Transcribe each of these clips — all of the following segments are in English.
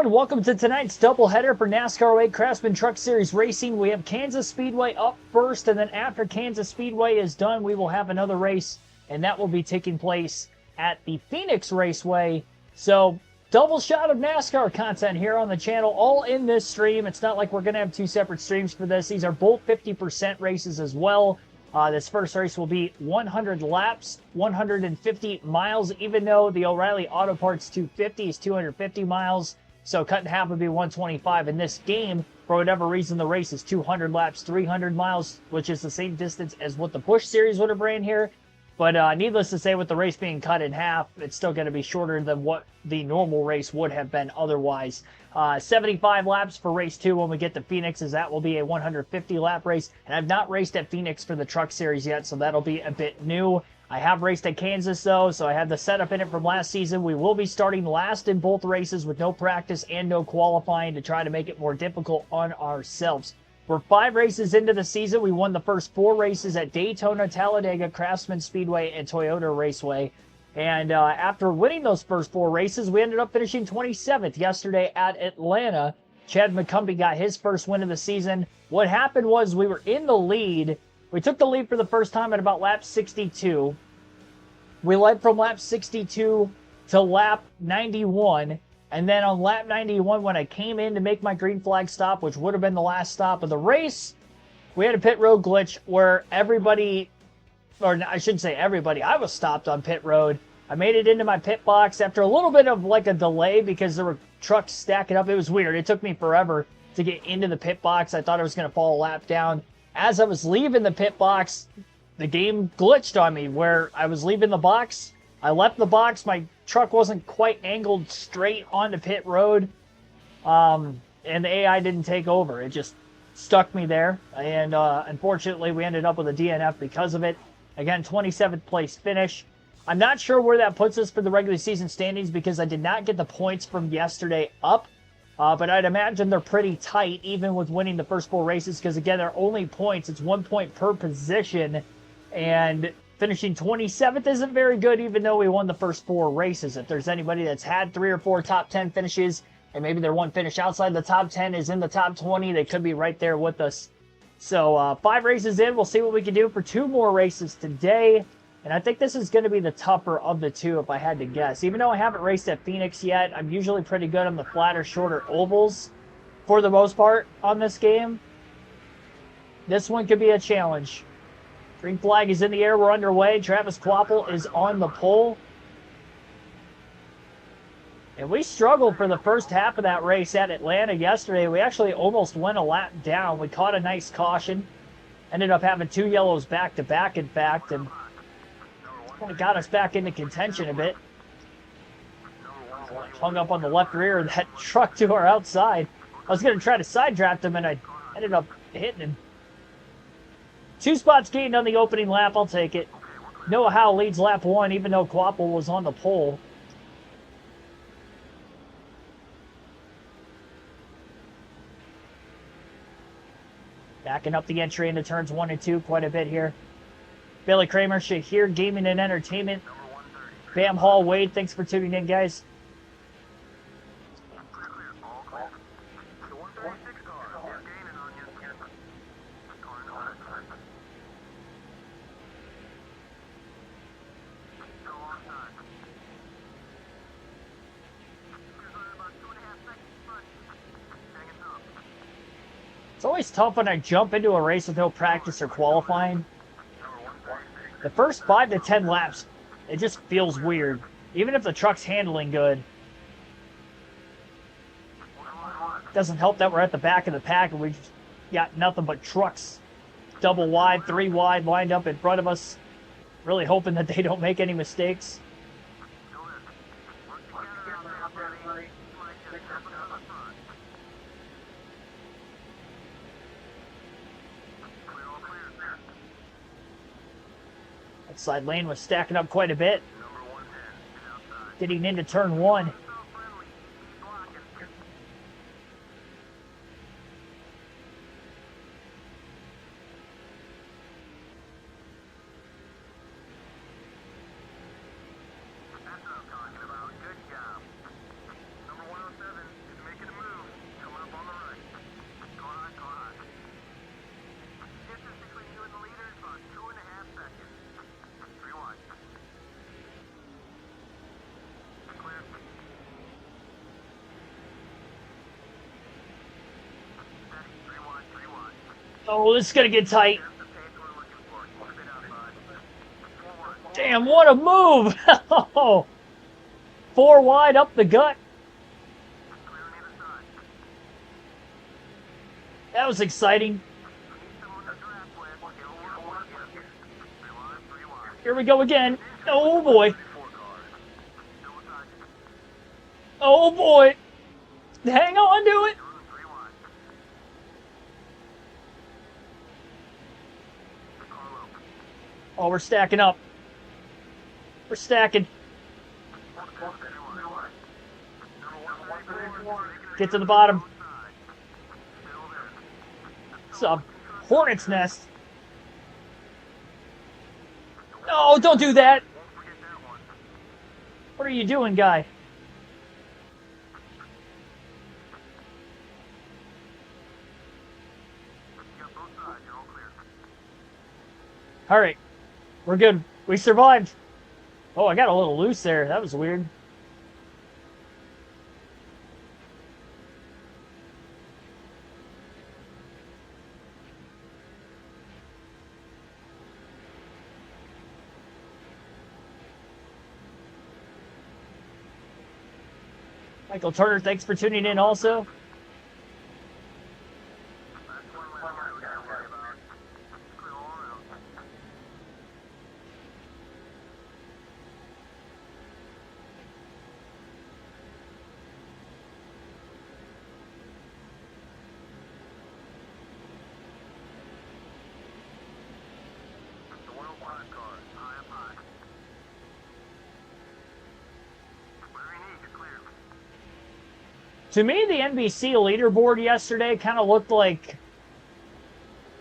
everyone. Welcome to tonight's doubleheader for NASCAR 08 Craftsman Truck Series Racing. We have Kansas Speedway up first, and then after Kansas Speedway is done, we will have another race, and that will be taking place at the Phoenix Raceway. So, double shot of NASCAR content here on the channel, all in this stream. It's not like we're going to have two separate streams for this. These are both 50% races as well. This first race will be 100 laps, 150 miles, even though the O'Reilly Auto Parts 250 is 250 miles. So cut in half would be 125. In this game, for whatever reason, the race is 200 laps, 300 miles, which is the same distance as what the Busch Series would have ran here. But needless to say, with the race being cut in half, it's still going to be shorter than what the normal race would have been otherwise. 75 laps for race 2 when we get to Phoenix, as that will be a 150-lap race. And I've not raced at Phoenix for the Truck Series yet, so that'll be a bit new. I have raced at Kansas, though, so I have the setup in it from last season. We will be starting last in both races with no practice and no qualifying to try to make it more difficult on ourselves. We're 5 races into the season. We won the first 4 races at Daytona, Talladega, Craftsman Speedway, and Toyota Raceway. And after winning those first 4 races, we ended up finishing 27th yesterday at Atlanta. Chad McCumbee got his first win of the season. What happened was we were in the lead. We took the lead for the first time at about lap 62. We led from lap 62 to lap 91. And then on lap 91, when I came in to make my green flag stop, which would have been the last stop of the race, we had a pit road glitch where everybody, or I shouldn't say everybody, I was stopped on pit road. I made it into my pit box after a little bit of like a delay because there were trucks stacking up. It was weird. It took me forever to get into the pit box. I thought I was going to fall a lap down. As I was leaving the pit box, the game glitched on me where I was leaving the box. I left the box. My truck wasn't quite angled straight onto pit road. And the AI didn't take over. It just stuck me there. And unfortunately, we ended up with a DNF because of it. Again, 27th place finish. I'm not sure where that puts us for the regular season standings because I did not get the points from yesterday up. But I'd imagine they're pretty tight, even with winning the first 4 races, because, again, they're only points. It's 1 point per position. And finishing 27th isn't very good, even though we won the first 4 races. If there's anybody that's had 3 or 4 top 10 finishes, and maybe their one finish outside the top 10 is in the top 20, they could be right there with us. So 5 races in, we'll see what we can do for 2 more races today. And I think this is going to be the tougher of the 2 if I had to guess. Even though I haven't raced at Phoenix yet, I'm usually pretty good on the flatter, shorter ovals for the most part on this game. This one could be a challenge. Green flag is in the air. We're underway. Travis Kvapil is on the pole. And we struggled for the first half of that race at Atlanta yesterday. We actually almost went a lap down. We caught a nice caution. Ended up having 2 yellows back-to-back, in fact, and kind of got us back into contention a bit. Hung up on the left rear of that truck to our outside. I was going to try to side draft him, and I ended up hitting him. 2 spots gained on the opening lap. I'll take it. Noah Howe leads lap 1, even though Kvapil was on the pole. Backing up the entry into turns 1 and 2 quite a bit here. Billy Kramer, Shahir Gaming and Entertainment. Bam Hall, Wade, thanks for tuning in, guys. It's always tough when I jump into a race with no practice or qualifying. The first 5 to 10 laps, it just feels weird, even if the truck's handling good. Doesn't help that we're at the back of the pack and we've got nothing but trucks double wide, 3 wide lined up in front of us. Really hoping that they don't make any mistakes. Side lane was stacking up quite a bit. Getting into turn 1. Oh, this is going to get tight. Damn, what a move! Four wide up the gut. That was exciting. Here we go again. Oh, boy. Oh, boy. Hang on to it. Oh, we're stacking up. We're stacking. Get to the bottom. It's a hornet's nest. Oh, don't do that. What are you doing, guy? All right. We're good. We survived. Oh, I got a little loose there. That was weird. Michael Turner, thanks for tuning in also. To me, the NBC leaderboard yesterday kind of looked like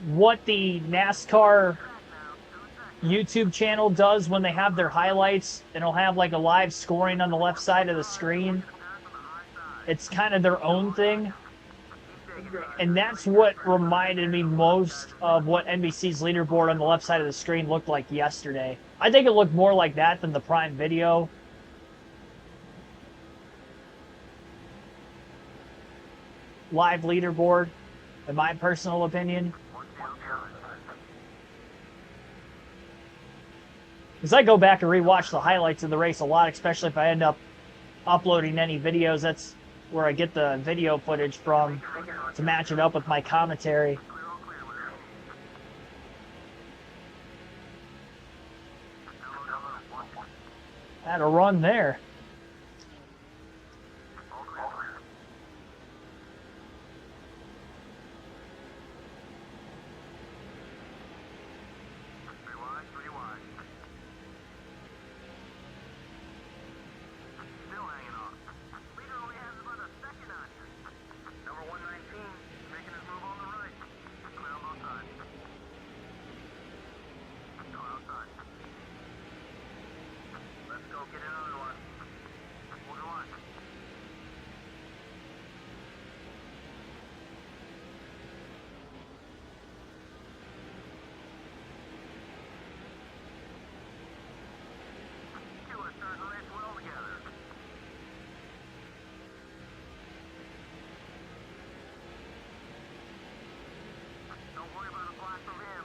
what the NASCAR YouTube channel does when they have their highlights, and it'll have like a live scoring on the left side of the screen. It's kind of their own thing. And that's what reminded me most of what NBC's leaderboard on the left side of the screen looked like yesterday. I think it looked more like that than the Prime Video. Live leaderboard, in my personal opinion. Because I go back and rewatch the highlights of the race a lot, especially if I end up uploading any videos. That's where I get the video footage from to match it up with my commentary. Had a run there.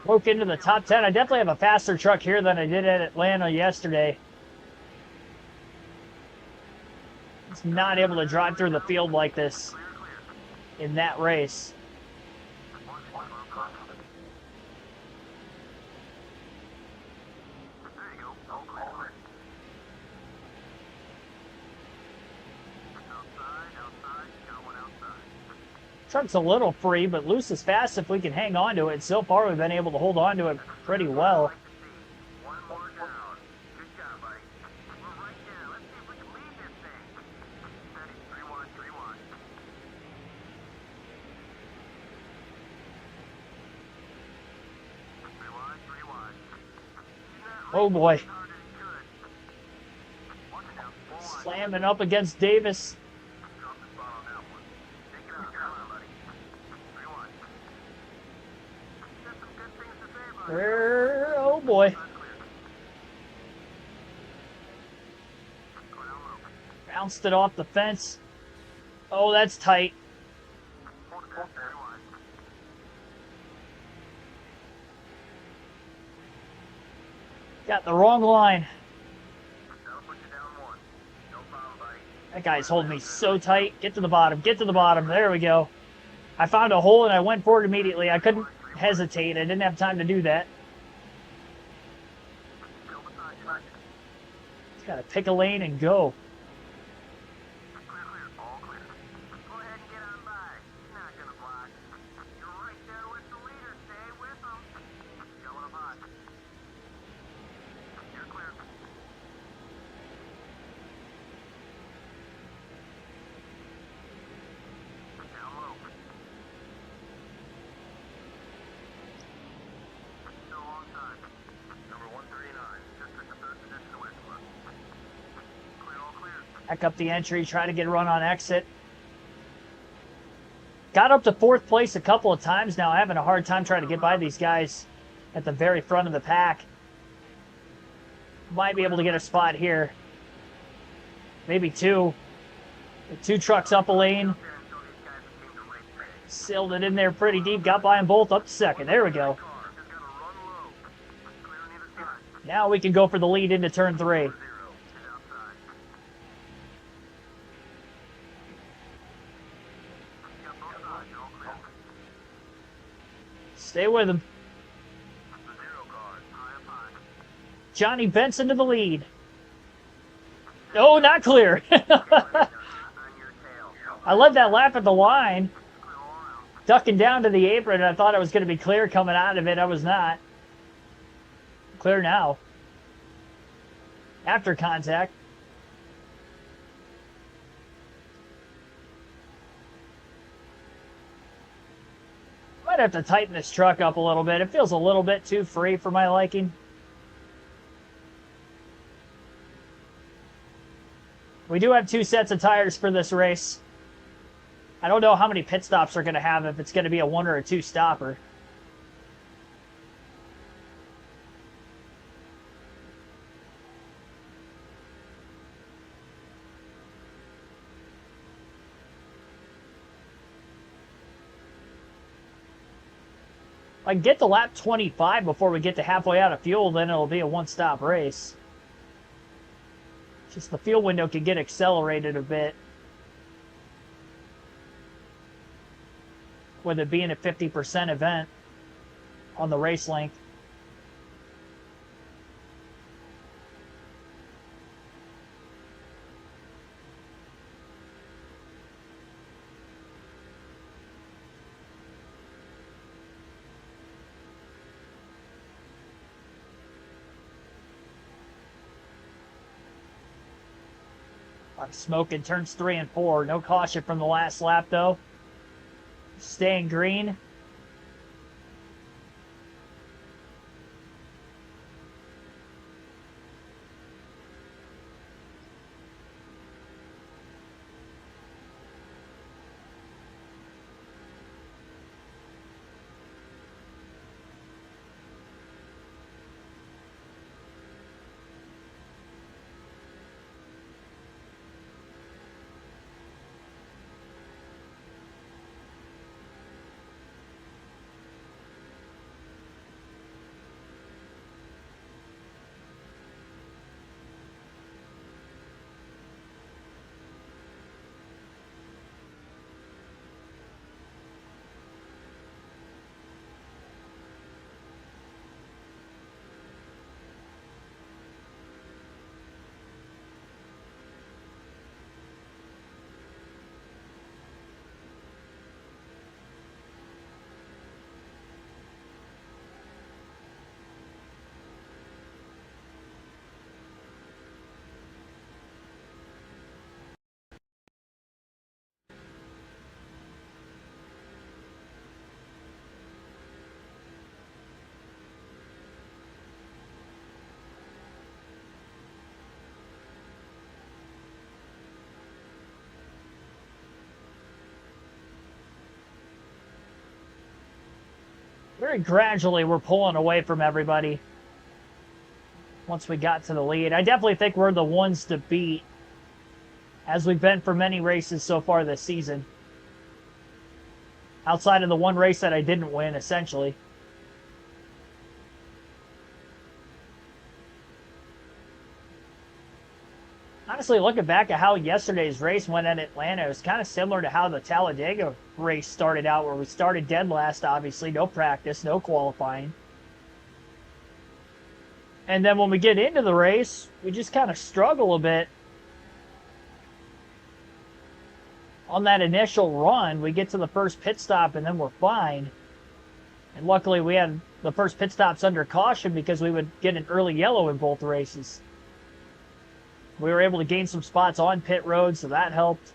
Broke into the top 10. I definitely have a faster truck here than I did at Atlanta yesterday. It's not able to drive through the field like this in that race. Truck's a little free, but loose is fast if we can hang on to it. So far, we've been able to hold on to it pretty well. Oh boy. Slamming up against Davis. Oh boy. Bounced it off the fence. Oh, that's tight. Got the wrong line. That'll put you down one. No problem, buddy. That guy's holding me so tight. Get to the bottom. Get to the bottom. There we go. I found a hole and I went for it immediately. I couldn't hesitate. I didn't have time to do that. Still beside you. Just gotta pick a lane and go. Clear, clear. All clear. Go ahead and get on by. He's not gonna block. You're right there with the leader. Stay with him. Going a bot. You're clear. Down low. Still alongside. Number 139. Just took the third position away from us. Clear, all clear. Back up the entry. Try to get a run on exit. Got up to 4th place a couple of times now. Having a hard time trying to get by these guys at the very front of the pack. Might be able to get a spot here. Maybe 2. 2 trucks up a lane. Sailed it in there pretty deep. Got by them both up to 2nd. There we go. Now we can go for the lead into turn 3. Stay with him. Johnny Benson to the lead. Oh, not clear. I led that lap at the line. Ducking down to the apron. I thought I was going to be clear coming out of it. I was not. Clear now. After contact. Might have to tighten this truck up a little bit. It feels a little bit too free for my liking. We do have 2 sets of tires for this race. I don't know how many pit stops are going to have, if it's going to be a 1 or a 2 stopper. If I can get to lap 25 before we get to halfway out of fuel, then it'll be a 1-stop race. Just the fuel window can get accelerated a bit. With it being a 50% event on the race length. I'm smoking turns 3 and 4. No caution from the last lap, though. Staying green. Very gradually, we're pulling away from everybody once we got to the lead. I definitely think we're the ones to beat, as we've been for many races so far this season. Outside of the one race that I didn't win, essentially. honestly, looking back at how yesterday's race went in Atlanta, it was kind of similar to how the Talladega race started out, where we started dead last, obviously, no practice, no qualifying. And then when we get into the race, we just kind of struggle a bit. On that initial run, we get to the first pit stop and then we're fine. And luckily we had the first pit stops under caution because we would get an early yellow in both races. We were able to gain some spots on pit road, so that helped.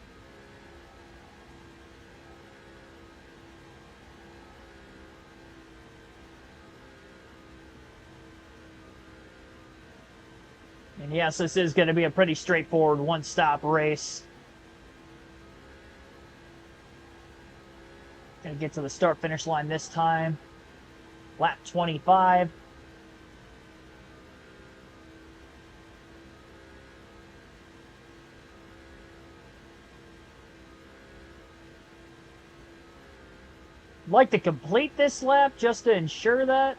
And yes, this is going to be a pretty straightforward one-stop race. Going to get to the start-finish line this time. Lap 25. I'd like to complete this lap just to ensure that.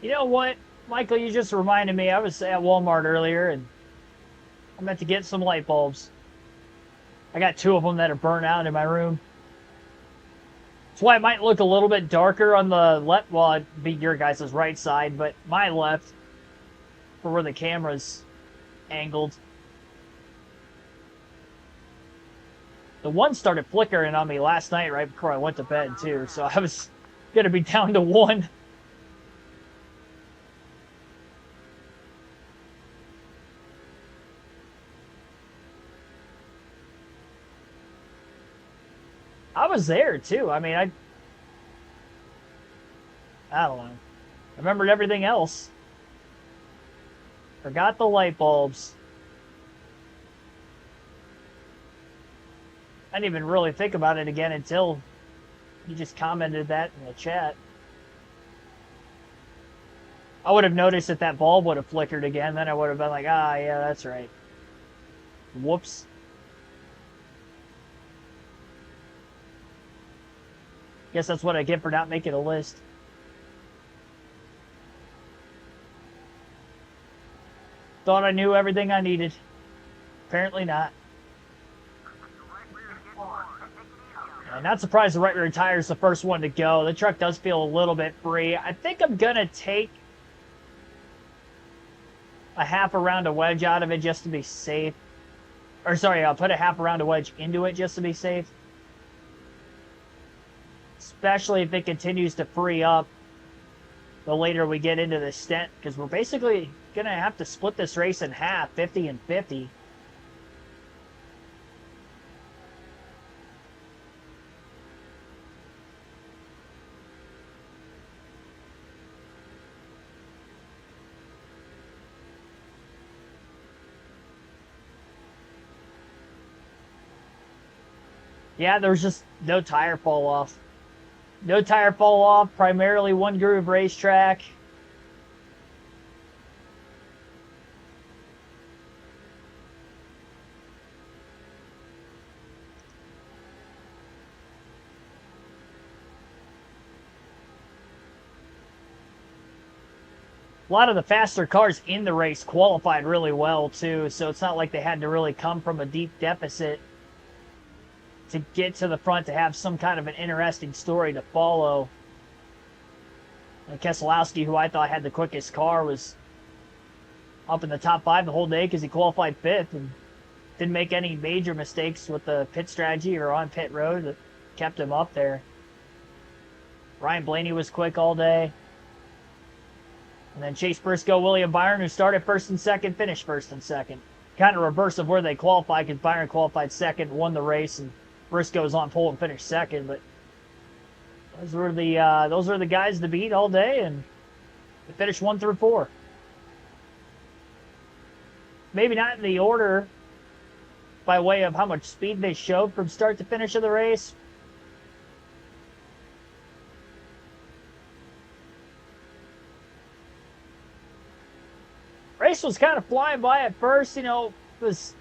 You know what, Michael, you just reminded me. I was at Walmart earlier and I meant to get some light bulbs. I got 2 of them that are burnt out in my room. That's why it might look a little bit darker on the left. Well, it'd be your guys' right side, but my left, for where the camera's angled. The one started flickering on me last night right before I went to bed, too. So I was going to be down to 1. I was there too. I mean, I don't know. I remembered everything else. Forgot the light bulbs. I didn't even really think about it again until you just commented that in the chat. I would have noticed that that bulb would have flickered again. Then I would have been like, ah, yeah, that's right. Whoops. Guess that's what I get for not making a list. Thought I knew everything I needed. Apparently not. And not surprised the right rear tire is the first one to go. The truck does feel a little bit free. I think I'm going to take a half a round of wedge out of it just to be safe. Or sorry, I'll put a half a round of wedge into it just to be safe. Especially if it continues to free up the later we get into the stint, because we're basically going to have to split this race in half, 50 and 50. Yeah, there's just no tire fall off. No tire fall off, primarily one groove racetrack. A lot of the faster cars in the race qualified really well too, so it's not like they had to really come from a deep deficit to get to the front to have some kind of an interesting story to follow. And Keselowski, who I thought had the quickest car, was up in the top 5 the whole day because he qualified 5th and didn't make any major mistakes with the pit strategy or on pit road that kept him up there. Ryan Blaney was quick all day. And then Chase Briscoe, William Byron, who started first and second, finished first and second. Kind of reverse of where they qualified, because Byron qualified second, won the race, and Briscoe was on pole and finished second. But those were the guys to beat all day, and they finished 1 through 4. Maybe not in the order by way of how much speed they showed from start to finish of the race. Race was kind of flying by at first, it was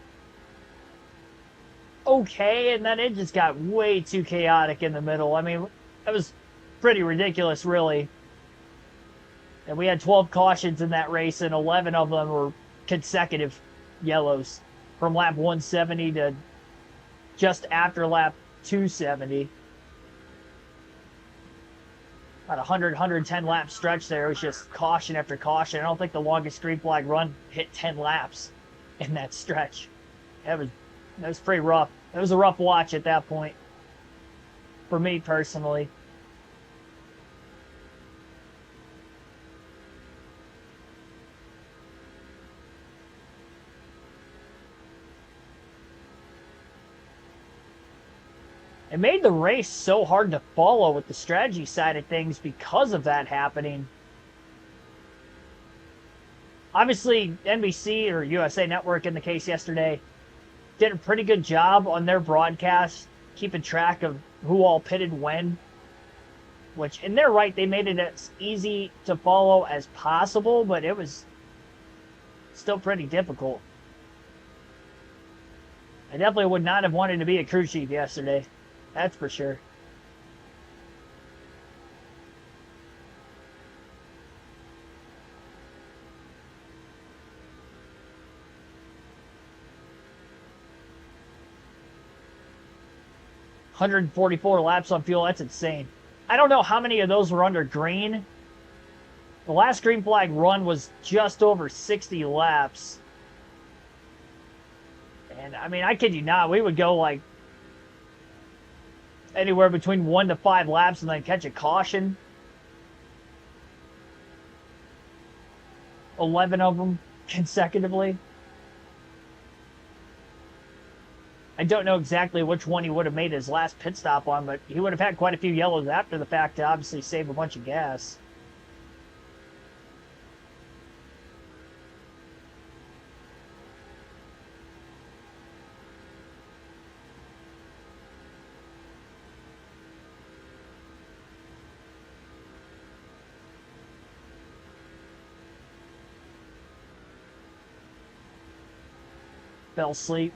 okay, and then it just got way too chaotic in the middle. I mean, it was pretty ridiculous, really. And we had 12 cautions in that race, and 11 of them were consecutive yellows from lap 170 to just after lap 270. About 110 lap stretch there. It was just caution after caution. I don't think the longest green flag run hit 10 laps in that stretch. That was pretty rough. It was a rough watch at that point for me personally. It made the race so hard to follow with the strategy side of things because of that happening. Obviously, NBC or USA Network in the case yesterday did a pretty good job on their broadcast, keeping track of who all pitted when. Which, and they're right, they made it as easy to follow as possible, but it was still pretty difficult. I definitely would not have wanted to be a crew chief yesterday. That's for sure. $144 laps on fuel, that's insane. I don't know how many of those were under green. The last green flag run was just over 60 laps. And I mean, I kid you not, we would go like anywhere between 1 to 5 laps and then catch a caution. 11 of them consecutively. I don't know exactly which one he would have made his last pit stop on, but he would have had quite a few yellows after the fact to obviously save a bunch of gas. Fell asleep.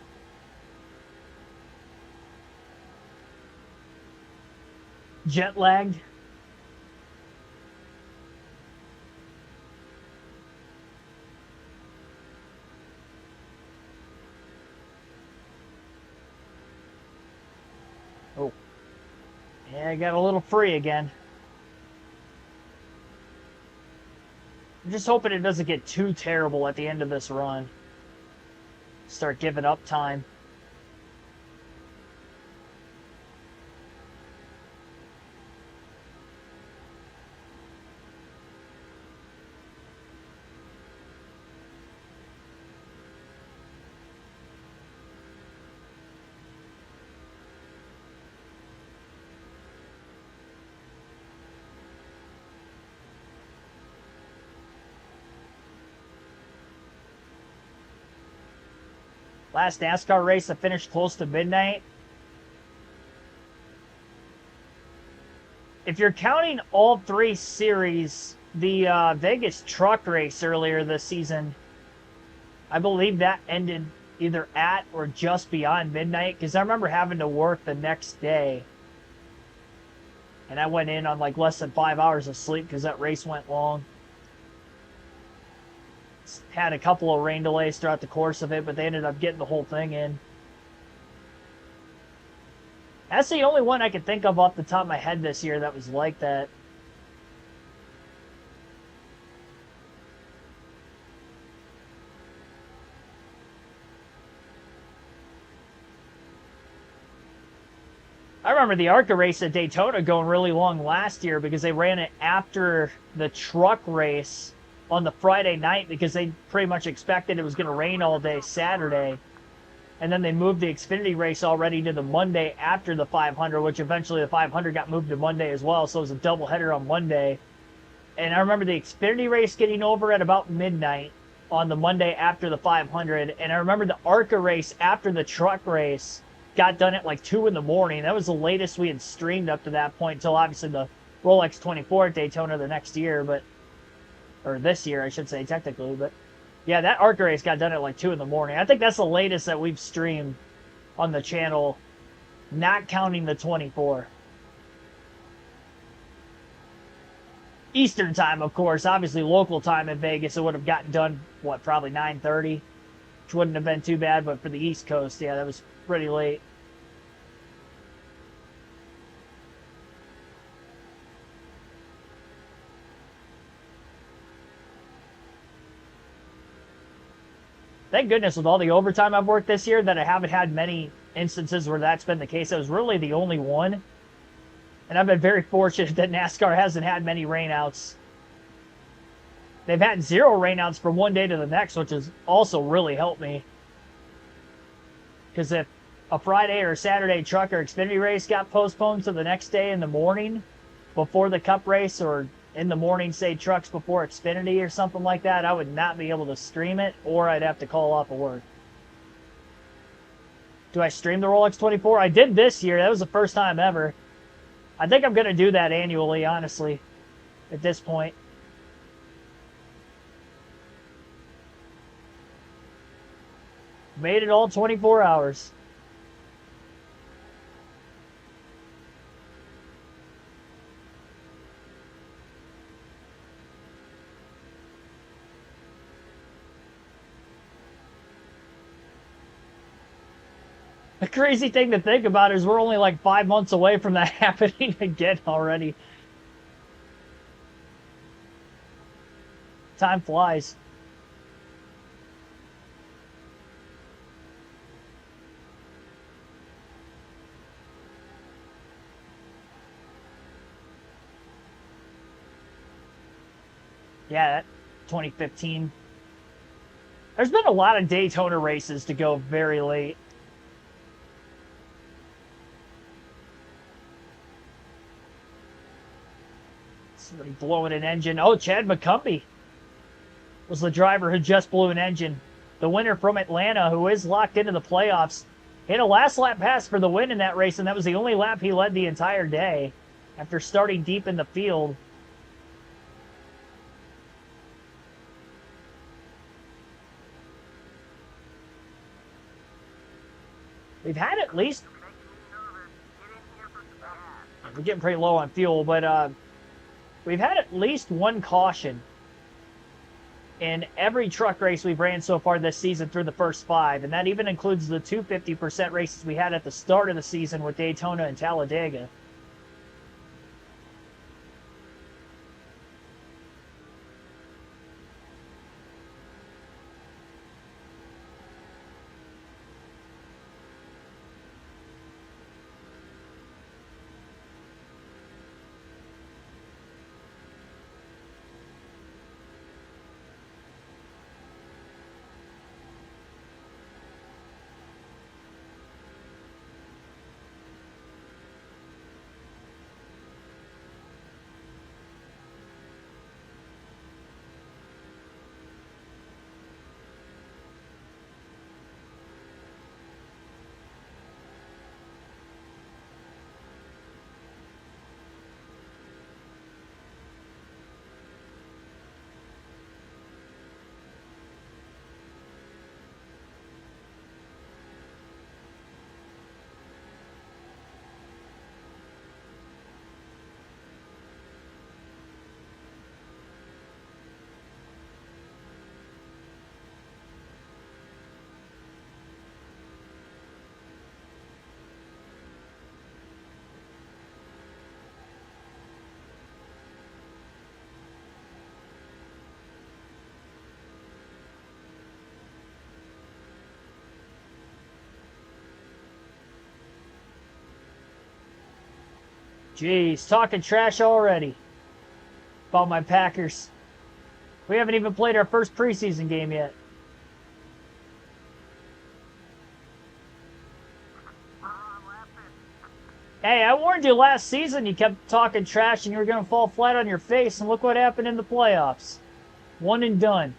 Jet lagged. Oh. Yeah, I got a little free again. I'm just hoping it doesn't get too terrible at the end of this run. Start giving up time. Last NASCAR race, I finished close to midnight. If you're counting all 3 series, the Vegas truck race earlier this season, I believe that ended either at or just beyond midnight, because I remember having to work the next day. And I went in on like less than 5 hours of sleep because that race went long. Had a couple of rain delays throughout the course of it, but they ended up getting the whole thing in. That's the only one I can think of off the top of my head this year that was like that. I remember the ARCA race at Daytona going really long last year because they ran it after the truck race on the Friday night because they pretty much expected it was going to rain all day Saturday. And then they moved the Xfinity race already to the Monday after the 500, which eventually the 500 got moved to Monday as well. So it was a doubleheader on Monday. And I remember the Xfinity race getting over at about midnight on the Monday after the 500. And I remember the ARCA race after the truck race got done at like 2 in the morning. That was the latest we had streamed up to that point until obviously the Rolex 24 at Daytona the next year, or this year, I should say, technically. But yeah, that ARCA race got done at like 2 in the morning. I think that's the latest that we've streamed on the channel, not counting the 24. Eastern time, of course. Obviously, local time in Vegas, it would have gotten done, what, probably 9:30, which wouldn't have been too bad. But for the East Coast, yeah, that was pretty late. Thank goodness with all the overtime I've worked this year that I haven't had many instances where that's been the case. It was really the only one. And I've been very fortunate that NASCAR hasn't had many rainouts. They've had 0 rainouts from one day to the next, which has also really helped me. Because if a Friday or Saturday truck or Xfinity race got postponed to the next day in the morning before the Cup race, or in the morning, say, trucks before Xfinity or something like that, I would not be able to stream it, or I'd have to call off of work. Do I stream the Rolex 24? I did this year. That was the first time ever. I think I'm going to do that annually, honestly, at this point. Made it all 24 hours. The crazy thing to think about is we're only like 5 months away from that happening again already. Time flies. Yeah, that 2015. There's been a lot of Daytona races to go very late. Somebody blowing an engine. Oh, Chad McCumbee was the driver who just blew an engine. The winner from Atlanta, who is locked into the playoffs, hit a last lap pass for the win in that race, and that was the only lap he led the entire day after starting deep in the field. We've had at least... We're getting pretty low on fuel, but we've had at least one caution in every truck race we've ran so far this season through the first 5, and that even includes the 250% races we had at the start of the season with Daytona and Talladega. Jeez, talking trash already about my Packers. We haven't even played our first preseason game yet. Hey, I warned you last season you kept talking trash and you were going to fall flat on your face, and look what happened in the playoffs. One and done.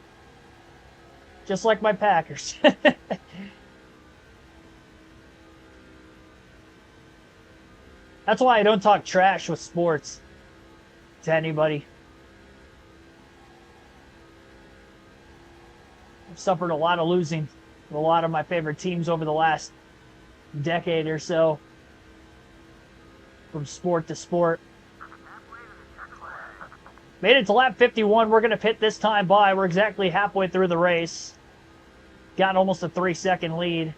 Just like my Packers. That's why I don't talk trash with sports to anybody. I've suffered a lot of losing with a lot of my favorite teams over the last decade or so. From sport to sport. Made it to lap 51. We're going to pit this time by. We're exactly halfway through the race. Got almost a 3-second lead.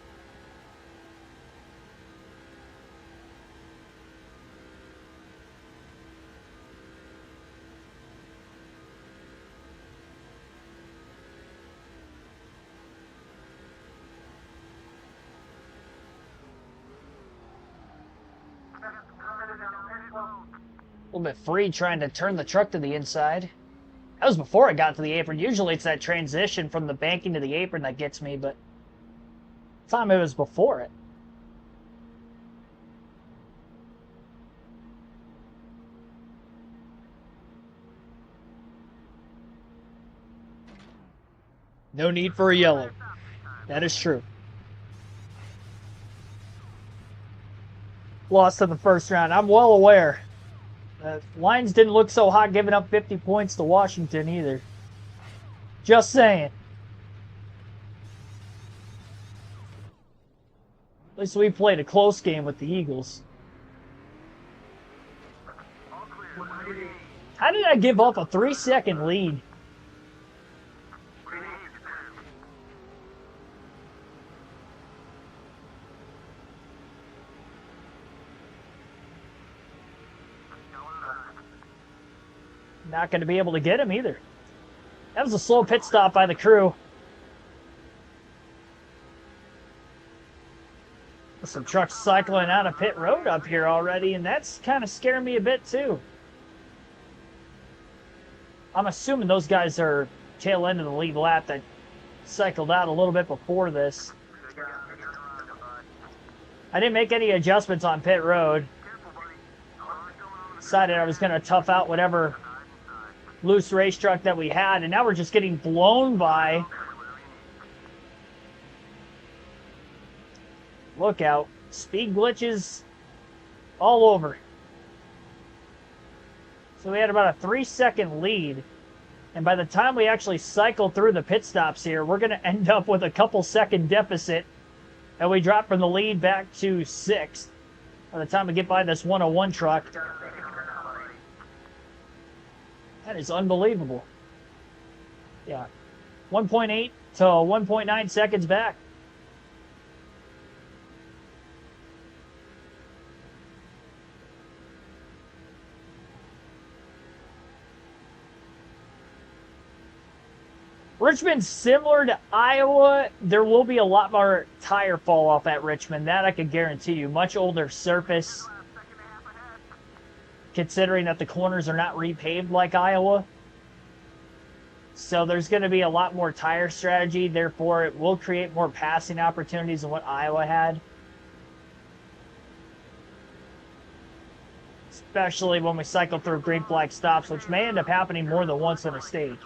A little bit free trying to turn the truck to the inside. That was before I got to the apron. Usually it's that transition from the banking to the apron that gets me, but this time it was before it. No need for a yellow. That is true. Lost in the first round. I'm well aware. Lions didn't look so hot giving up 50 points to Washington either. Just saying. At least we played a close game with the Eagles. How did I give up a 3-second lead? Not going to be able to get him either. That was a slow pit stop by the crew. Some trucks cycling out of pit road up here already, and that's kind of scaring me a bit too. I'm assuming those guys are tail end of the lead lap that cycled out a little bit before this. I didn't make any adjustments on pit road. Decided I was going to tough out whatever loose race truck that we had, and now we're just getting blown by. Look out. Speed glitches all over. So we had about a 3-second lead, and by the time we actually cycle through the pit stops here, we're going to end up with a couple second deficit, and we drop from the lead back to 6th by the time we get by this 101 truck. That is unbelievable. Yeah. 1.8 to 1.9 seconds back. Richmond's similar to Iowa. There will be a lot more tire fall off at Richmond. That I can guarantee you. Much older surface. Considering that the corners are not repaved like Iowa. So there's going to be a lot more tire strategy. Therefore, it will create more passing opportunities than what Iowa had. Especially when we cycle through green flag stops, which may end up happening more than once on a stage.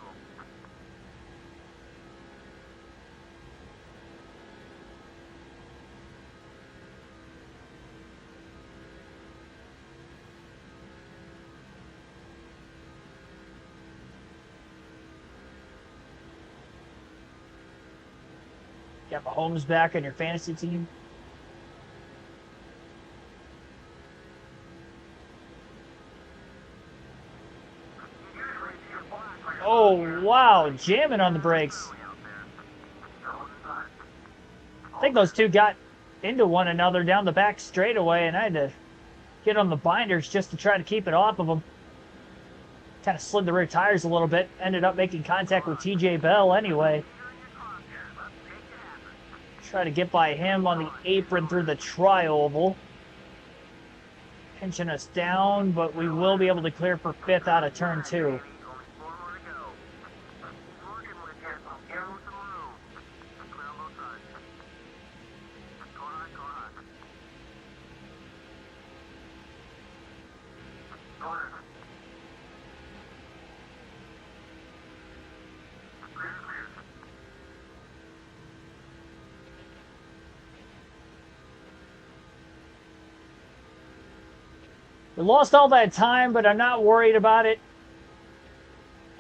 You have Mahomes back on your fantasy team. Oh, wow. Jamming on the brakes. I think those two got into one another down the back straightaway, and I had to get on the binders just to try to keep it off of them. Kind of slid the rear tires a little bit. Ended up making contact with TJ Bell anyway. Try to get by him on the apron through the tri-oval. pinching us down, but we will be able to clear for 5th out of turn 2. Only 4 more to go. Working with you. Give him some room. Clear on both sides. Go hot, go hot. Go hot. Clear, clear. We lost all that time, but I'm not worried about it.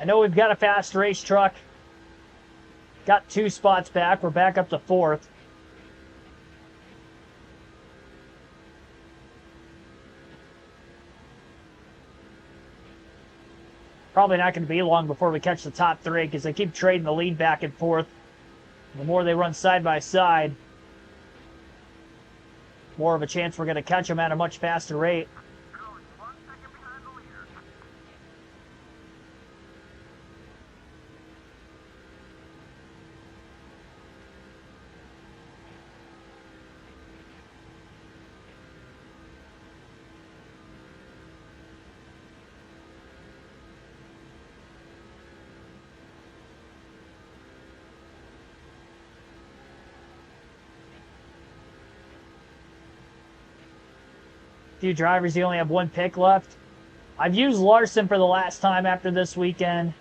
I know we've got a fast race truck. Got 2 spots back. We're back up to 4th. Probably not going to be long before we catch the top 3 because they keep trading the lead back and forth. The more they run side by side, more of a chance we're going to catch them at a much faster rate. Few drivers, you only have 1 pick left. I've used Larson for the last time after this weekend.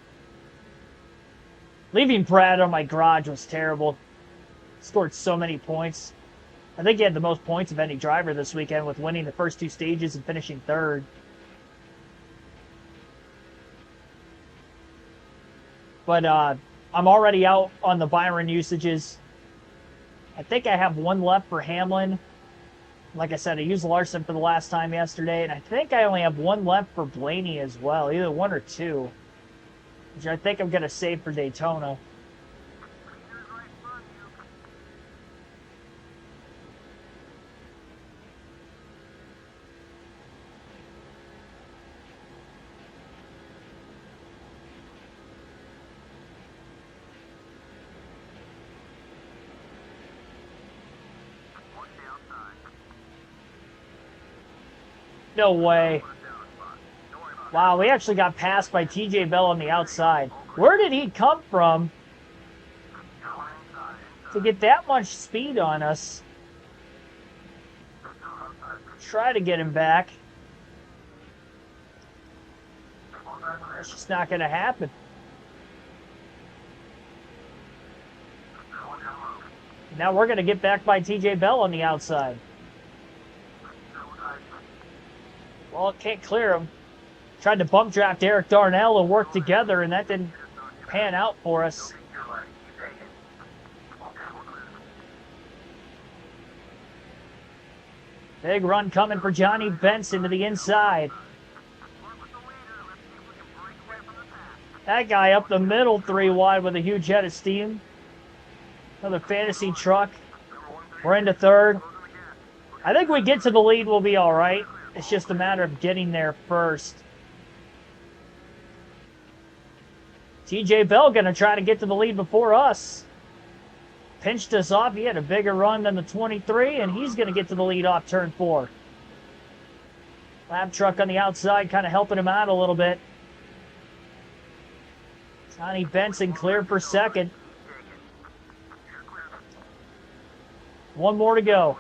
Leaving Brad on my garage was terrible. Scored so many points. I think he had the most points of any driver this weekend with winning the first 2 stages and finishing 3rd. But I'm already out on the Byron usages. I think I have 1 left for Hamlin. Like I said, I used Larson for the last time yesterday, and I think I only have 1 left for Blaney as well, either 1 or 2, which I think I'm going to save for Daytona. No way. Wow, we actually got passed by TJ Bell on the outside. Where did he come from to get that much speed on us? Try to get him back. That's just not going to happen. Now we're going to get back by TJ Bell on the outside. Well, it can't clear him. Tried to bump draft Eric Darnell and work together, and that didn't pan out for us. Big run coming for Johnny Benson to the inside. That guy up the middle 3 wide with a huge head of steam. Another fantasy truck. We're into 3rd. I think we get to the lead, we'll be all right. It's just a matter of getting there first. TJ Bell going to try to get to the lead before us. Pinched us off. He had a bigger run than the 23, and he's going to get to the lead off turn 4. Lab truck on the outside kind of helping him out a little bit. Johnny Benson cleared for 2nd. 1 more to go.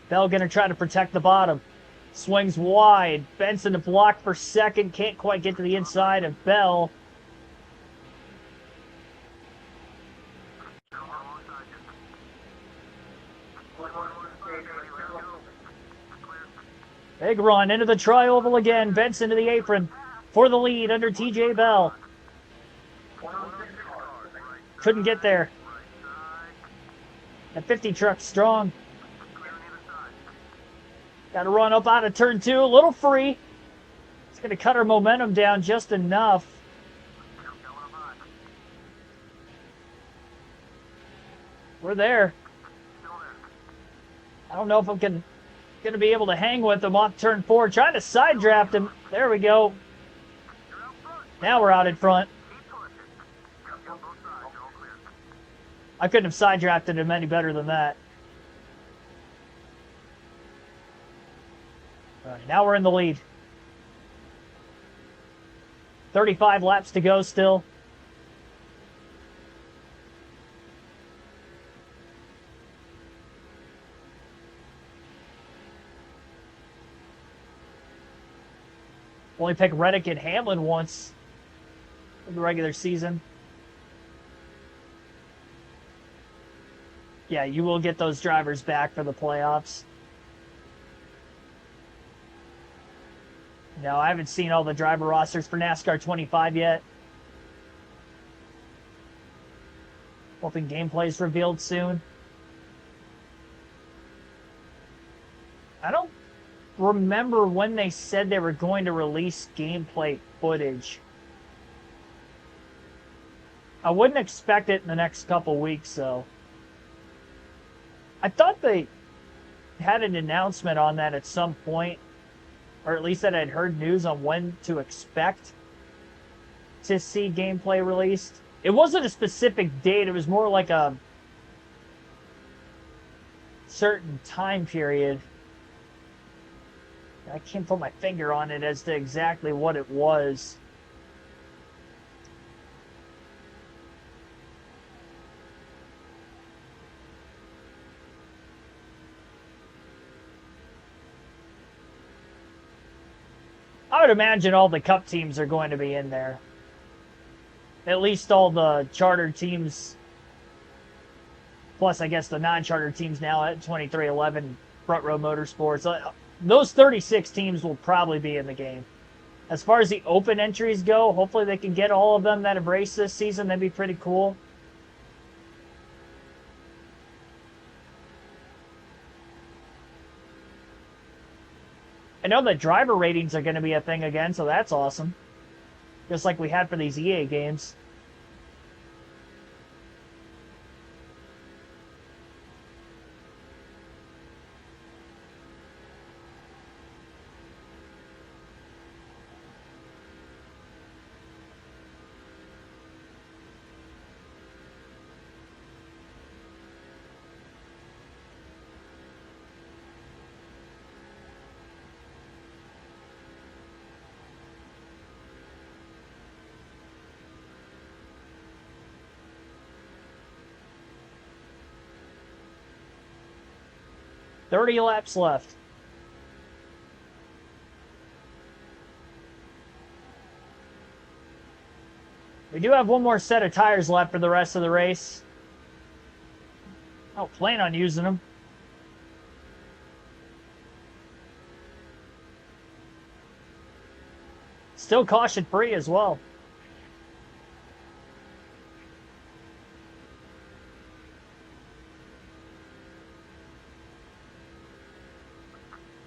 Bell going to try to protect the bottom. Swings wide. Benson to block for 2nd. Can't quite get to the inside of Bell. Big run into the tri-oval again. Benson to the apron for the lead under TJ Bell. Couldn't get there. That 50 truck's strong. Got to run up out of turn 2, a little free. It's going to cut our momentum down just enough. We're there. I don't know if I'm going to be able to hang with him off turn 4. Trying to side draft him. There we go. Now we're out in front. I couldn't have side drafted him any better than that. All right, now we're in the lead. 35 laps to go still. Only picked Reddick and Hamlin once in the regular season. Yeah, you will get those drivers back for the playoffs. No, I haven't seen all the driver rosters for NASCAR 25 yet. Hoping gameplay is revealed soon. I don't remember when they said they were going to release gameplay footage. I wouldn't expect it in the next couple weeks, though. I thought they had an announcement on that at some point, or at least that I'd heard news on when to expect to see gameplay released. It wasn't a specific date, it was more like a certain time period. I can't put my finger on it as to exactly what it was. I would imagine all the Cup teams are going to be in there. At least all the charter teams. Plus, I guess the non-charter teams now at 2311 Front Row Motorsports. Those 36 teams will probably be in the game. As far as the open entries go, hopefully they can get all of them that have raced this season. That'd be pretty cool. I know that driver ratings are going to be a thing again, so that's awesome. Just like we had for these EA games. $30 laps left. We do have one more set of tires left for the rest of the race. I don't plan on using them. Still caution free as well.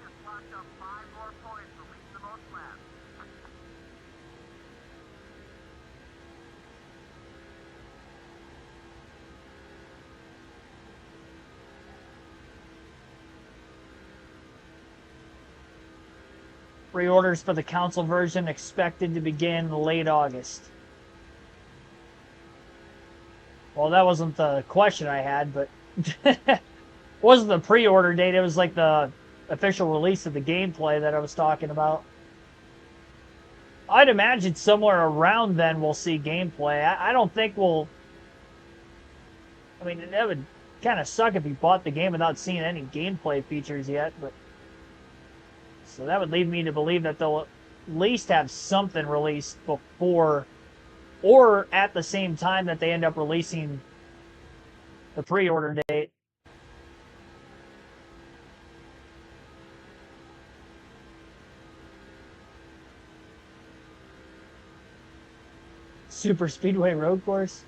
Just locked up 5 more points for leading the most laps. Pre-orders for the console version expected to begin late August. Well, that wasn't the question I had, but it wasn't the pre-order date. It was like the official release of the gameplay that I was talking about. I'd imagine somewhere around then we'll see gameplay. I don't think we'll... I mean, that would kind of suck if you bought the game without seeing any gameplay features yet, but... So that would lead me to believe that they'll at least have something released before or at the same time that they end up releasing the pre-order date. Super Speedway Road Course.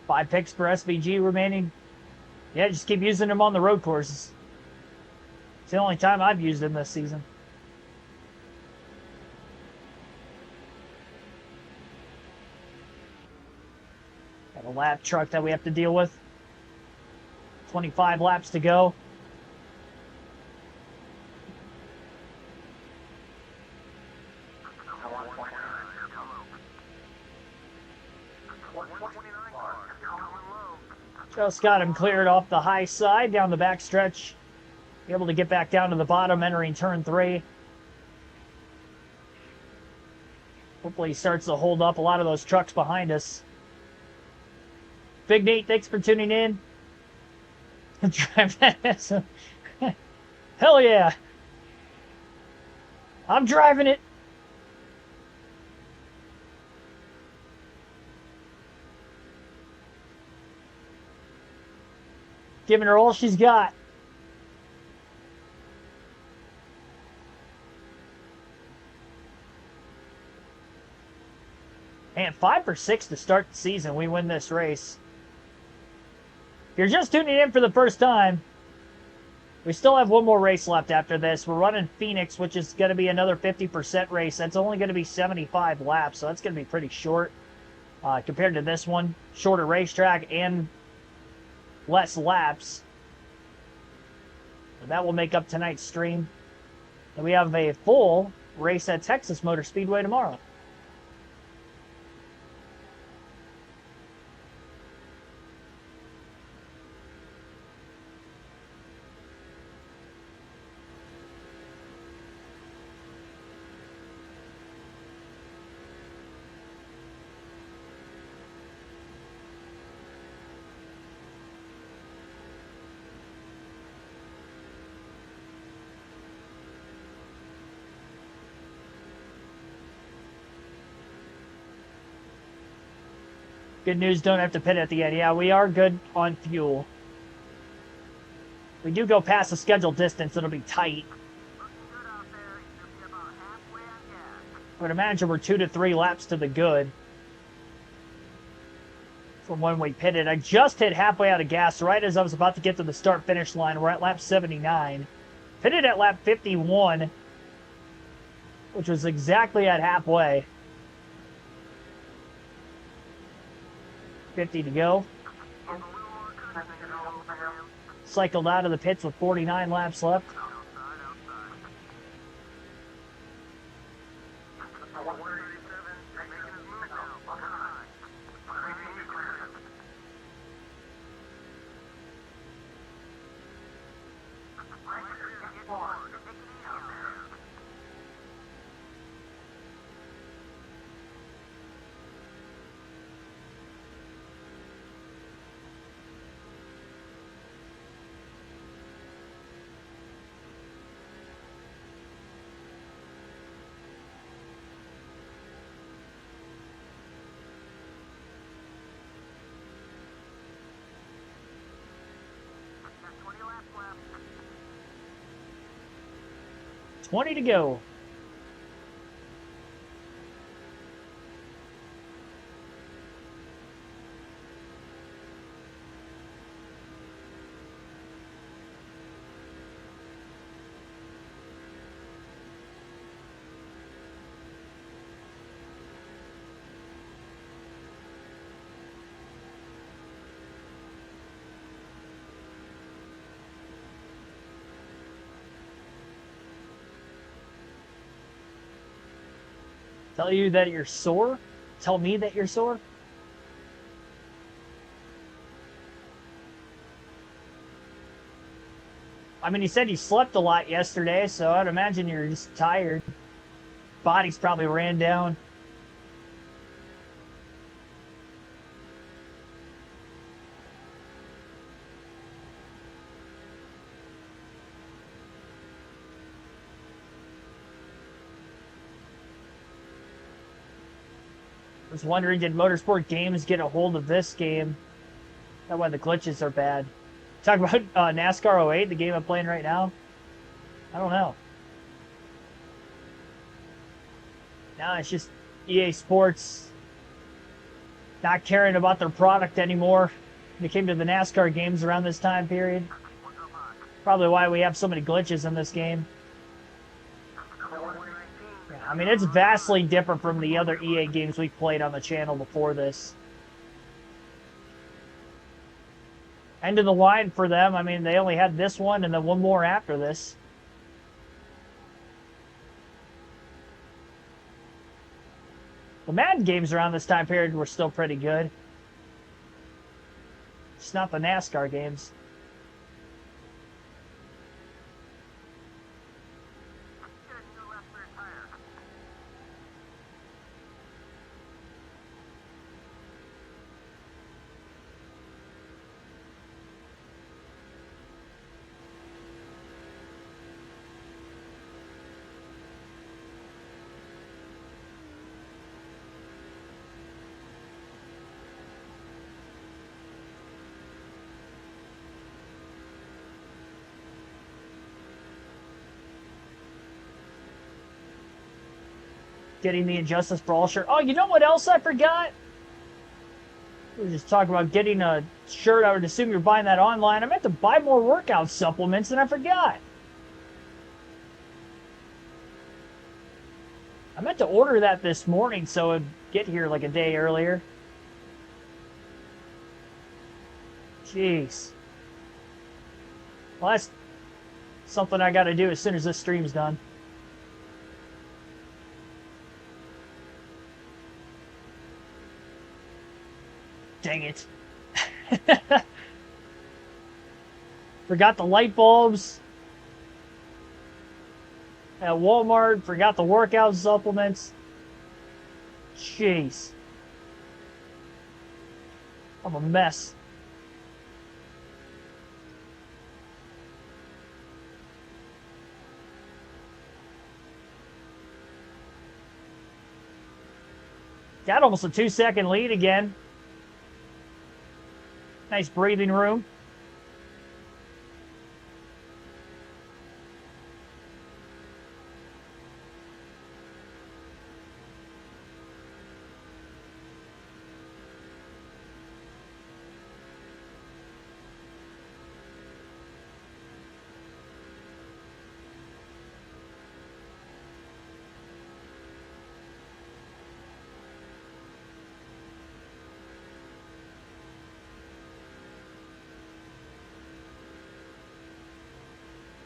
Five picks for SVG remaining. Yeah, just keep using them on the road courses. It's the only time I've used them this season. Got a lap truck that we have to deal with. 25 laps to go. Just got him cleared off the high side down the back stretch. Able to get back down to the bottom entering turn 3. Hopefully he starts to hold up a lot of those trucks behind us. Big Nate, thanks for tuning in. Hell yeah. I'm driving it. Giving her all she's got. And 5 for 6 to start the season. We win this race. If you're just tuning in for the first time, we still have one more race left after this. We're running Phoenix, which is going to be another 50% race. That's only going to be 75 laps, so that's going to be pretty short compared to this one. Shorter racetrack and less laps. So that will make up tonight's stream. And we have a full race at Texas Motor Speedway tomorrow. Good news, don't have to pit at the end. Yeah, we are good on fuel. We do go past the scheduled distance, it'll be tight. I would imagine we're 2 to 3 laps to the good from when we pitted. I just hit halfway out of gas right as I was about to get to the start-finish line. We're at lap 79. Pitted at lap 51, which was exactly at halfway. 50 to go. Cycled out of the pits with 49 laps left. left. 20 to go. Tell you that you're sore? Tell me that you're sore? I mean, he said he slept a lot yesterday, so I'd imagine you're just tired. Body's probably ran down. I was wondering, did Motorsport Games get a hold of this game? That's why the glitches are bad. Talk about NASCAR 08, the game I'm playing right now? I don't know. No, it's just EA Sports not caring about their product anymore when it came to the NASCAR games around this time period. Probably why we have so many glitches in this game. I mean, it's vastly different from the other EA games we've played on the channel before this. End of the line for them. I mean, they only had this one and then one more after this. The Madden games around this time period were still pretty good. It's not the NASCAR games. Get a new left rear tire. Getting the Injustice Brawl shirt. Oh, you know what else I forgot? We were just talking about getting a shirt. I would assume you're buying that online. I meant to buy more workout supplements and I forgot. I meant to order that this morning so it'd get here like a day earlier. Jeez. Well, that's something I got to do as soon as this stream's done. Dang it. Forgot the light bulbs at Walmart. Forgot the workout supplements. Jeez. I'm a mess. Got almost a 2-second lead again. Nice breathing room.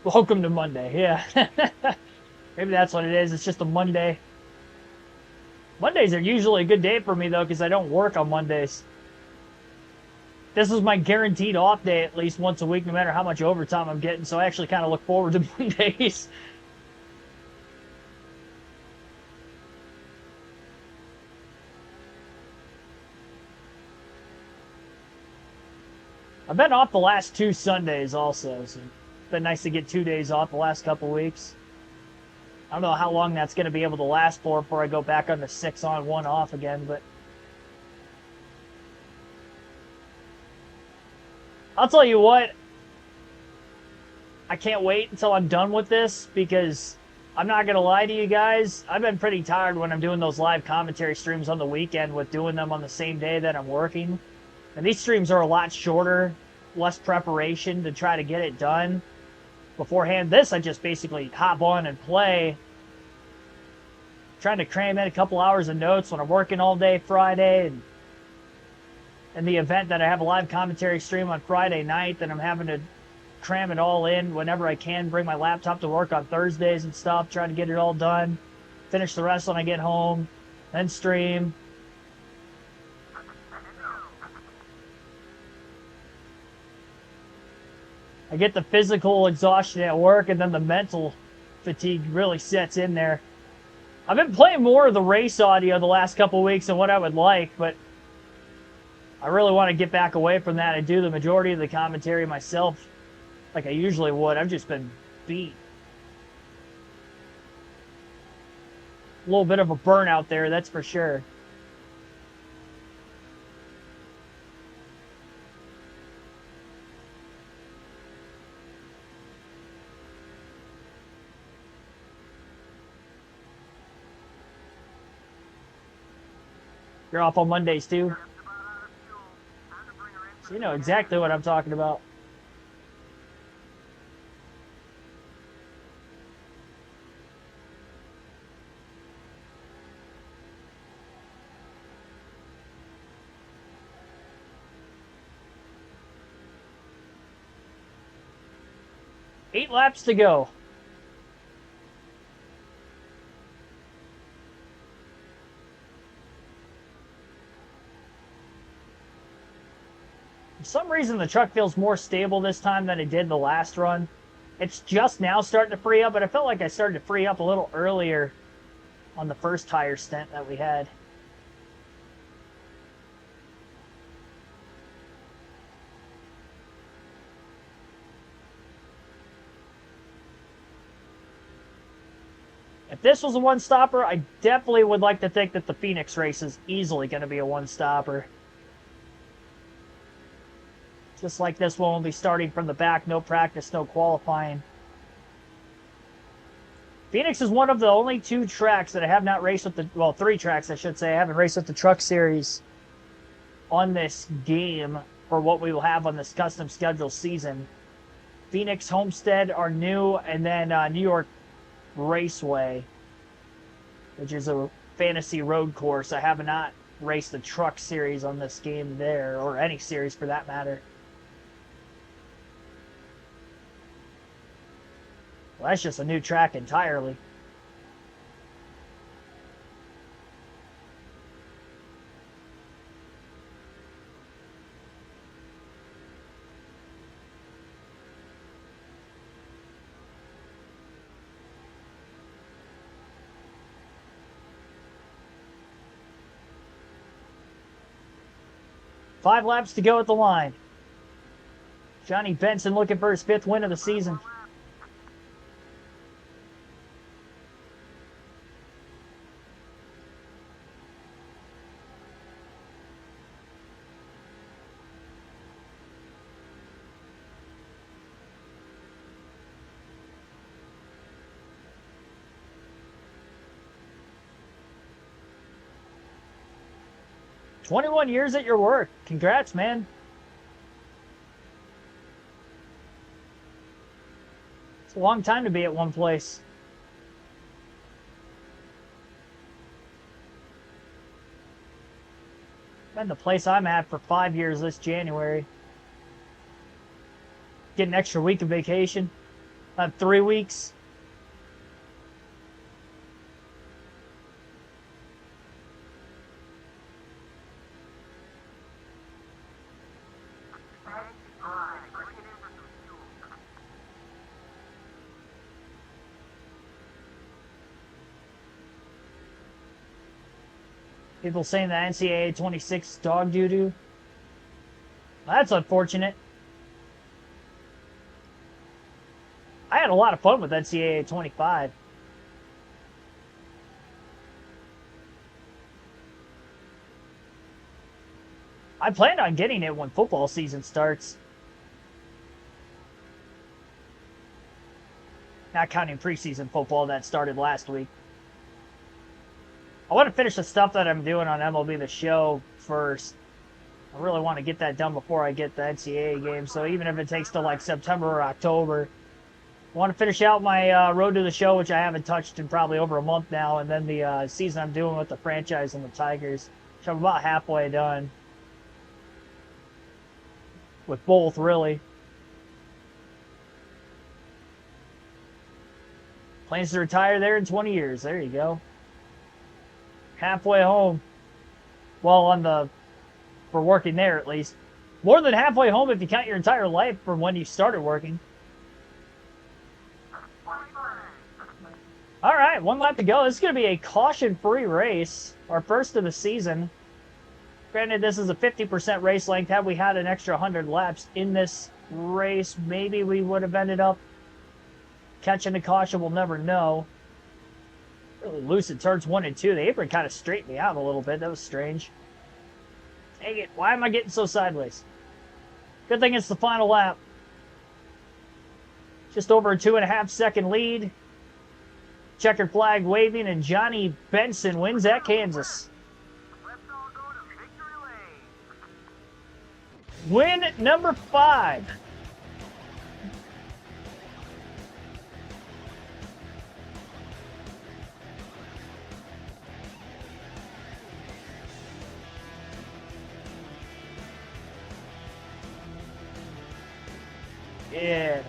Welcome to Monday, yeah. Maybe that's what it is. It's just a Monday. Mondays are usually a good day for me, though, because I don't work on Mondays. This is my guaranteed off day at least once a week, no matter how much overtime I'm getting, so I actually kind of look forward to Mondays. I've been off the last 2 Sundays also, so it's been nice to get 2 days off the last couple weeks. I don't know how long that's going to be able to last for before I go back on the 6 on 1 off again, but I'll tell you what, I can't wait until I'm done with this because I'm not going to lie to you guys. I've been pretty tired when I'm doing those live commentary streams on the weekend with doing them on the same day that I'm working. And these streams are a lot shorter, less preparation to try to get it done beforehand. This, I just basically hop on and play. Trying to cram in a couple hours of notes when I'm working all day Friday. And the event that I have a live commentary stream on Friday night, then I'm having to cram it all in whenever I can. Bring my laptop to work on Thursdays and stuff. Trying to get it all done. Finish the rest when I get home. Then stream. I get the physical exhaustion at work, and then the mental fatigue really sets in there. I've been playing more of the race audio the last couple weeks than what I would like, but I really want to get back away from that and do the majority of the commentary myself like I usually would. I've just been beat. A little bit of a burnout there, that's for sure. You're off on Mondays too? So you know exactly what I'm talking about. 8 laps to go. For some reason, the truck feels more stable this time than it did the last run. It's just now starting to free up, but I felt like I started to free up a little earlier on the first tire stint that we had. If this was a one-stopper, I definitely would like to think that the Phoenix race is easily going to be a one-stopper. Just like this one will be starting from the back, no practice, no qualifying. Phoenix is one of the only 2 tracks that I have not raced with the, well, 3 tracks I should say, I haven't raced with the Truck Series on this game for what we will have on this custom schedule season. Phoenix, Homestead are new, and then New York Raceway, which is a fantasy road course. I have not raced the Truck Series on this game there, or any series for that matter. Well, that's just a new track entirely. Five laps to go at the line. Johnny Benson looking for his 5th win of the season. "21 years at your work. Congrats, man." It's a long time to be at one place. Been the place I'm at for 5 years this January. Get an extra week of vacation. I have 3 weeks. People saying the NCAA 26 dog doo-doo. Well, that's unfortunate. I had a lot of fun with NCAA 25. I plan on getting it when football season starts. Not counting preseason football that started last week. I want to finish the stuff that I'm doing on MLB The Show first. I really want to get that done before I get the NCAA game, so even if it takes till like September or October, I want to finish out my Road to the Show, which I haven't touched in probably over a month now, and then the season I'm doing with the franchise and the Tigers, which I'm about halfway done. With both, really. Plans to retire there in 20 years. There you go. Halfway home. Well, for working there at least. More than halfway home if you count your entire life from when you started working. All right, 1 lap to go. This is going to be a caution-free race. Our first of the season. Granted, this is a 50% race length. Had we had an extra 100 laps in this race, maybe we would have ended up catching the caution. We'll never know. Really loose at turns 1 and 2. The apron kind of straightened me out a little bit. That was strange. Dang it. Why am I getting so sideways? Good thing it's the final lap. Just over a 2.5 second lead. Checkered flag waving, and Johnny Benson wins at Kansas. Let's all go to victory lane. Win number 5. Yeah.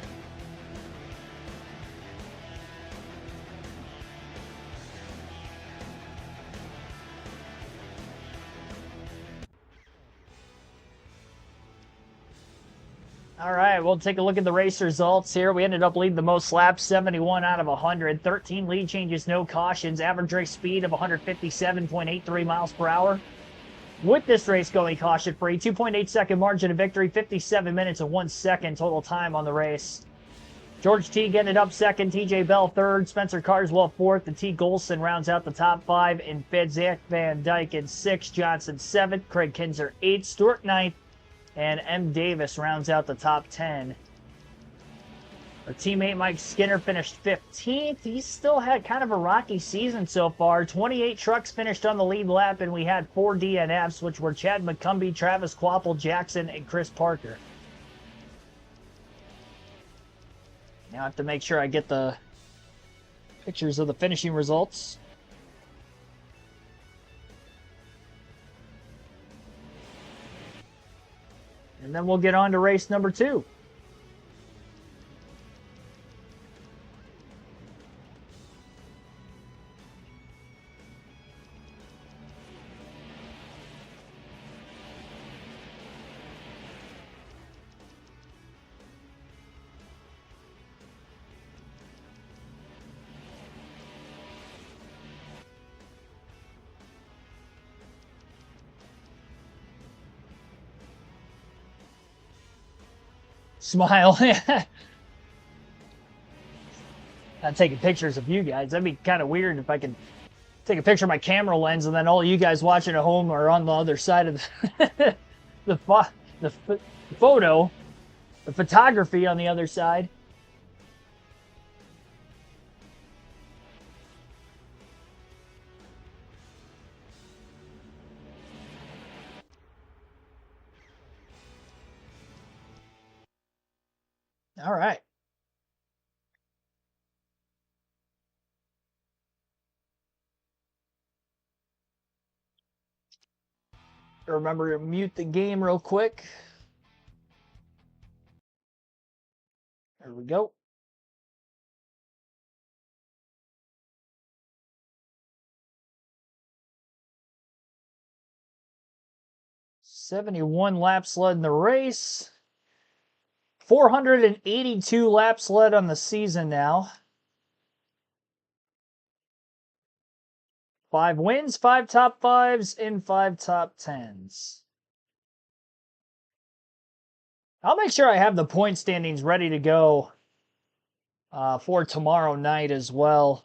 All right, we'll take a look at the race results here. We ended up leading the most laps, 71 out of 100. 13 lead changes, no cautions. Average race speed of 157.83 miles per hour. With this race going caution-free, 2.8 second margin of victory, 57 minutes and 1 second total time on the race. George Teague ended up second, TJ Bell third, Spencer Carswell fourth, and T. Golson rounds out the top five in fifth, Zach Van Dyke in sixth, Johnson seventh, Craig Kinzer eighth, Stewart ninth, and M. Davis rounds out the top 10. Our teammate Mike Skinner finished 15th. He's still had kind of a rocky season so far. 28 trucks finished on the lead lap, and we had 4 DNFs, which were Chad McCumbee, Travis Quapple, Jackson, and Chris Parker. Now I have to make sure I get the pictures of the finishing results. And then we'll get on to race number 2. Smile. I'm taking pictures of you guys. That'd be kind of weird if I could take a picture of my camera lens and then all you guys watching at home are on the other side of the photo, the photography on the other side. All right. Remember to mute the game real quick. There we go. "71 laps led in the race. 482 laps led on the season now. 5 wins, 5 top 5s, and 5 top 10s. I'll make sure I have the point standings ready to go for tomorrow night as well.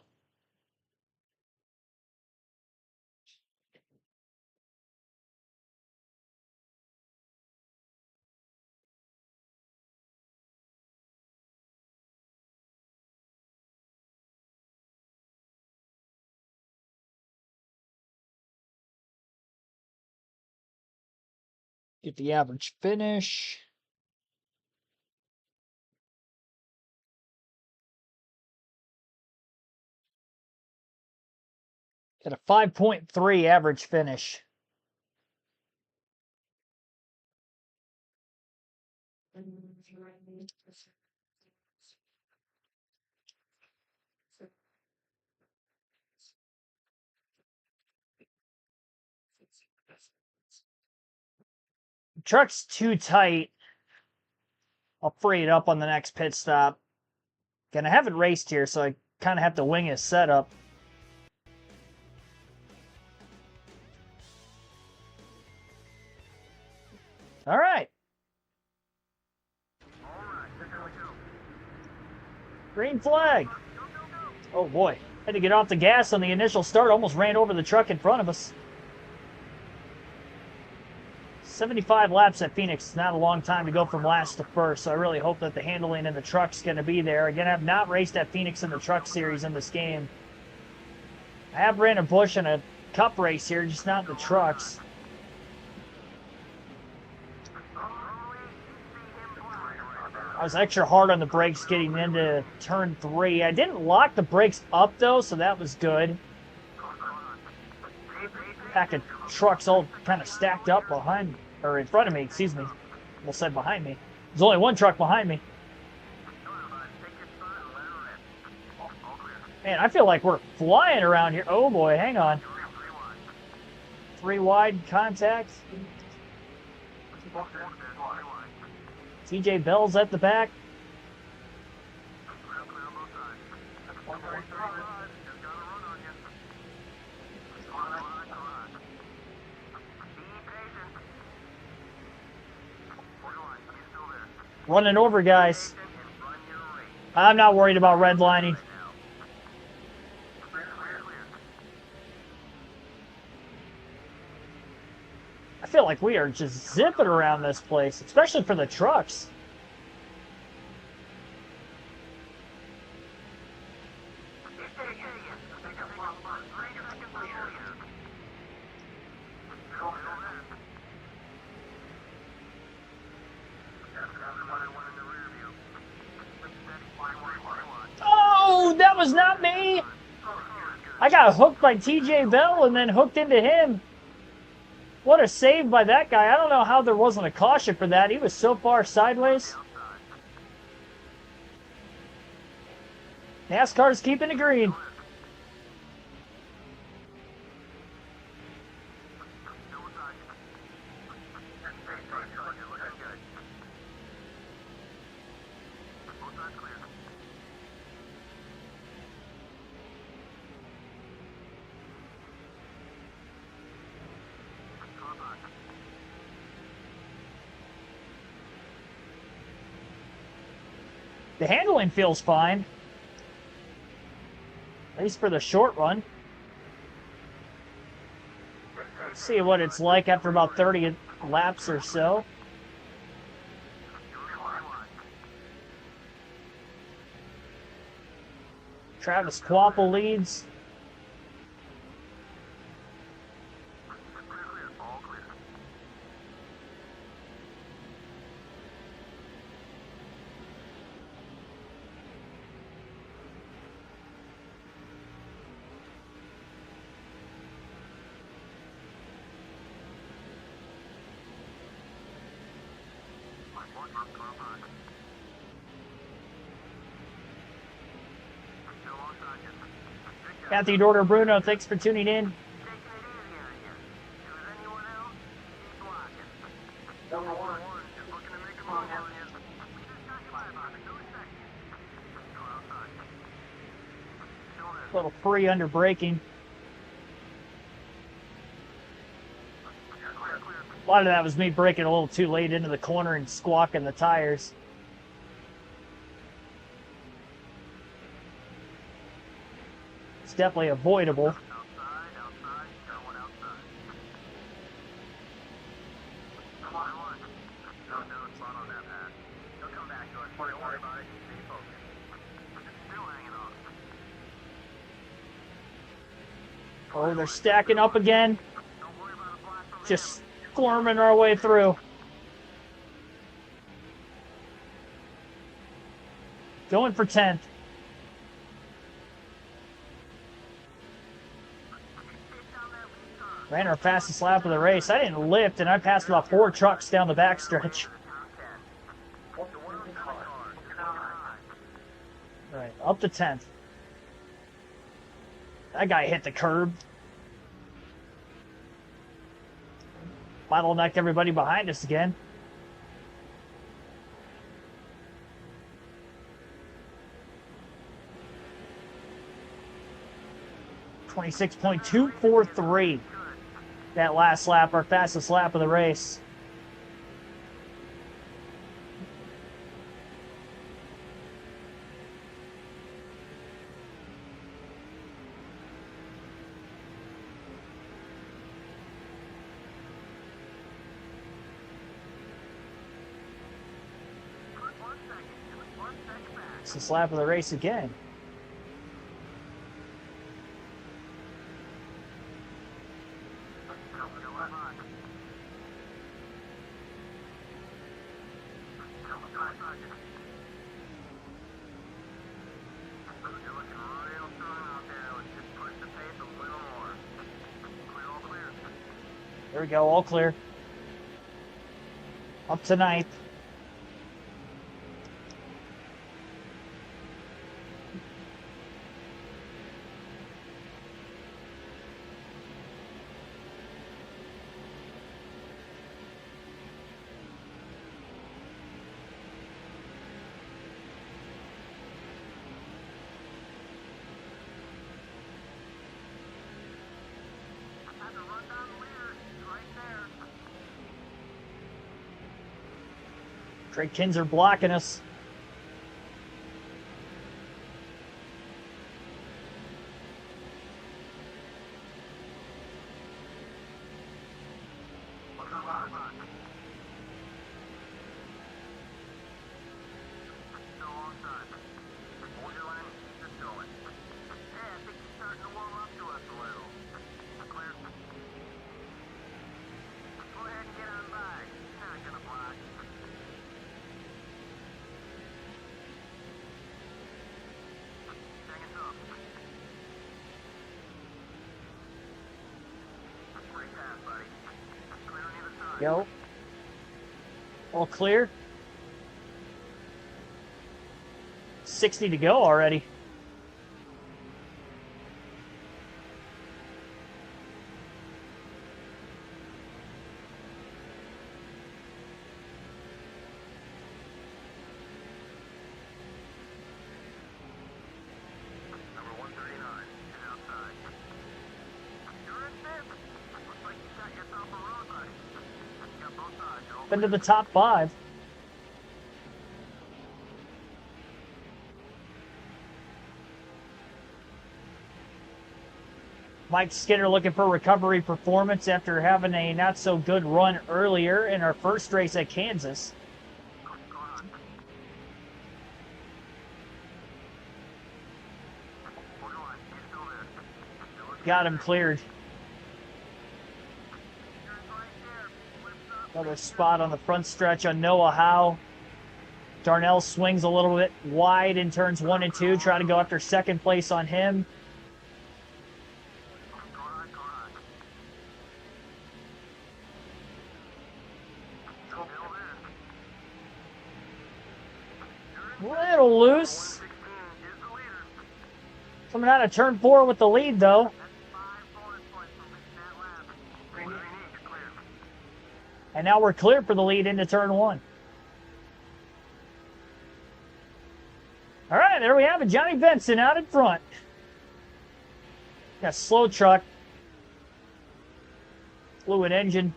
Get the average finish. Got a 5.3 average finish. Truck's too tight. I'll free it up on the next pit stop. Again, I haven't raced here, so I kind of have to wing his setup. All right. Green flag. Oh boy. Had to get off the gas on the initial start. Almost ran over the truck in front of us. 75 laps at Phoenix is not a long time to go from last to first, so I really hope that the handling in the truck's going to be there. Again, I have not raced at Phoenix in the truck series in this game. I have ran a Busch in a cup race here, just not in the trucks. I was extra hard on the brakes getting into turn 3. I didn't lock the brakes up, though, so that was good. Pack of trucks all kind of stacked up behind, or in front of me, excuse me. Almost said behind me. There's only one truck behind me. Man, I feel like we're flying around here. Oh boy, hang on. 3 wide contact. TJ Bell's at the back. Running over guys. I'm not worried about redlining. I feel like we are just zipping around this place, especially for the trucks. Oh, that was not me. I got hooked by TJ Bell and then hooked into him. What a save by that guy. I don't know how there wasn't a caution for that. He was so far sideways. NASCAR's keeping it green. The handling feels fine, at least for the short run. Let's see what it's like after about 30 laps or so. Travis Quapple leads. Kathy Dorter Bruno, thanks for tuning in. A little free under braking. A lot of that was me braking a little too late into the corner and squawking the tires. It's definitely avoidable. Oh, they're stacking up again. Just squirming our way through. Going for 10th. Ran our fastest lap of the race. I didn't lift, and I passed about 4 trucks down the backstretch. All right, up to 10th. That guy hit the curb. Bottlenecked everybody behind us again. .243. That last lap, our fastest lap of the race. It's the lap of the race again. There we go, all clear. Up to 9th. Craig Kinzer blocking us. Go. All clear. 60 to go already. Into the top 5. Mike Skinner looking for recovery performance after having a not so good run earlier in our first race at Kansas. Got him cleared. Another spot on the front stretch on Noah Howe. Darnell swings a little bit wide in turns 1 and 2. Try to go after second place on him. Little loose. Coming out of turn 4 with the lead, though. And now we're clear for the lead into turn 1. All right, there we have it. Johnny Benson out in front. Got a slow truck. Fluid engine.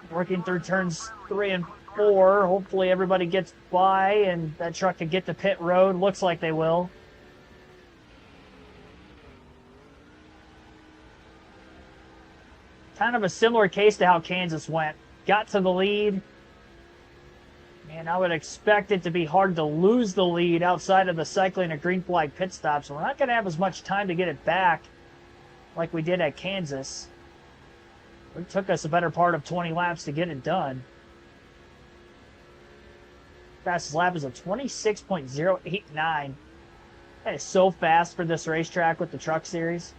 Working through turns 3 and 4. Hopefully everybody gets by and that truck can get to pit road. Looks like they will. Kind of a similar case to how Kansas went. Got to the lead. And I would expect it to be hard to lose the lead outside of the cycling a green flag pit stop. So we're not going to have as much time to get it back like we did at Kansas. It took us a better part of 20 laps to get it done. Fastest lap is a 26.089. That is so fast for this racetrack with the Truck Series.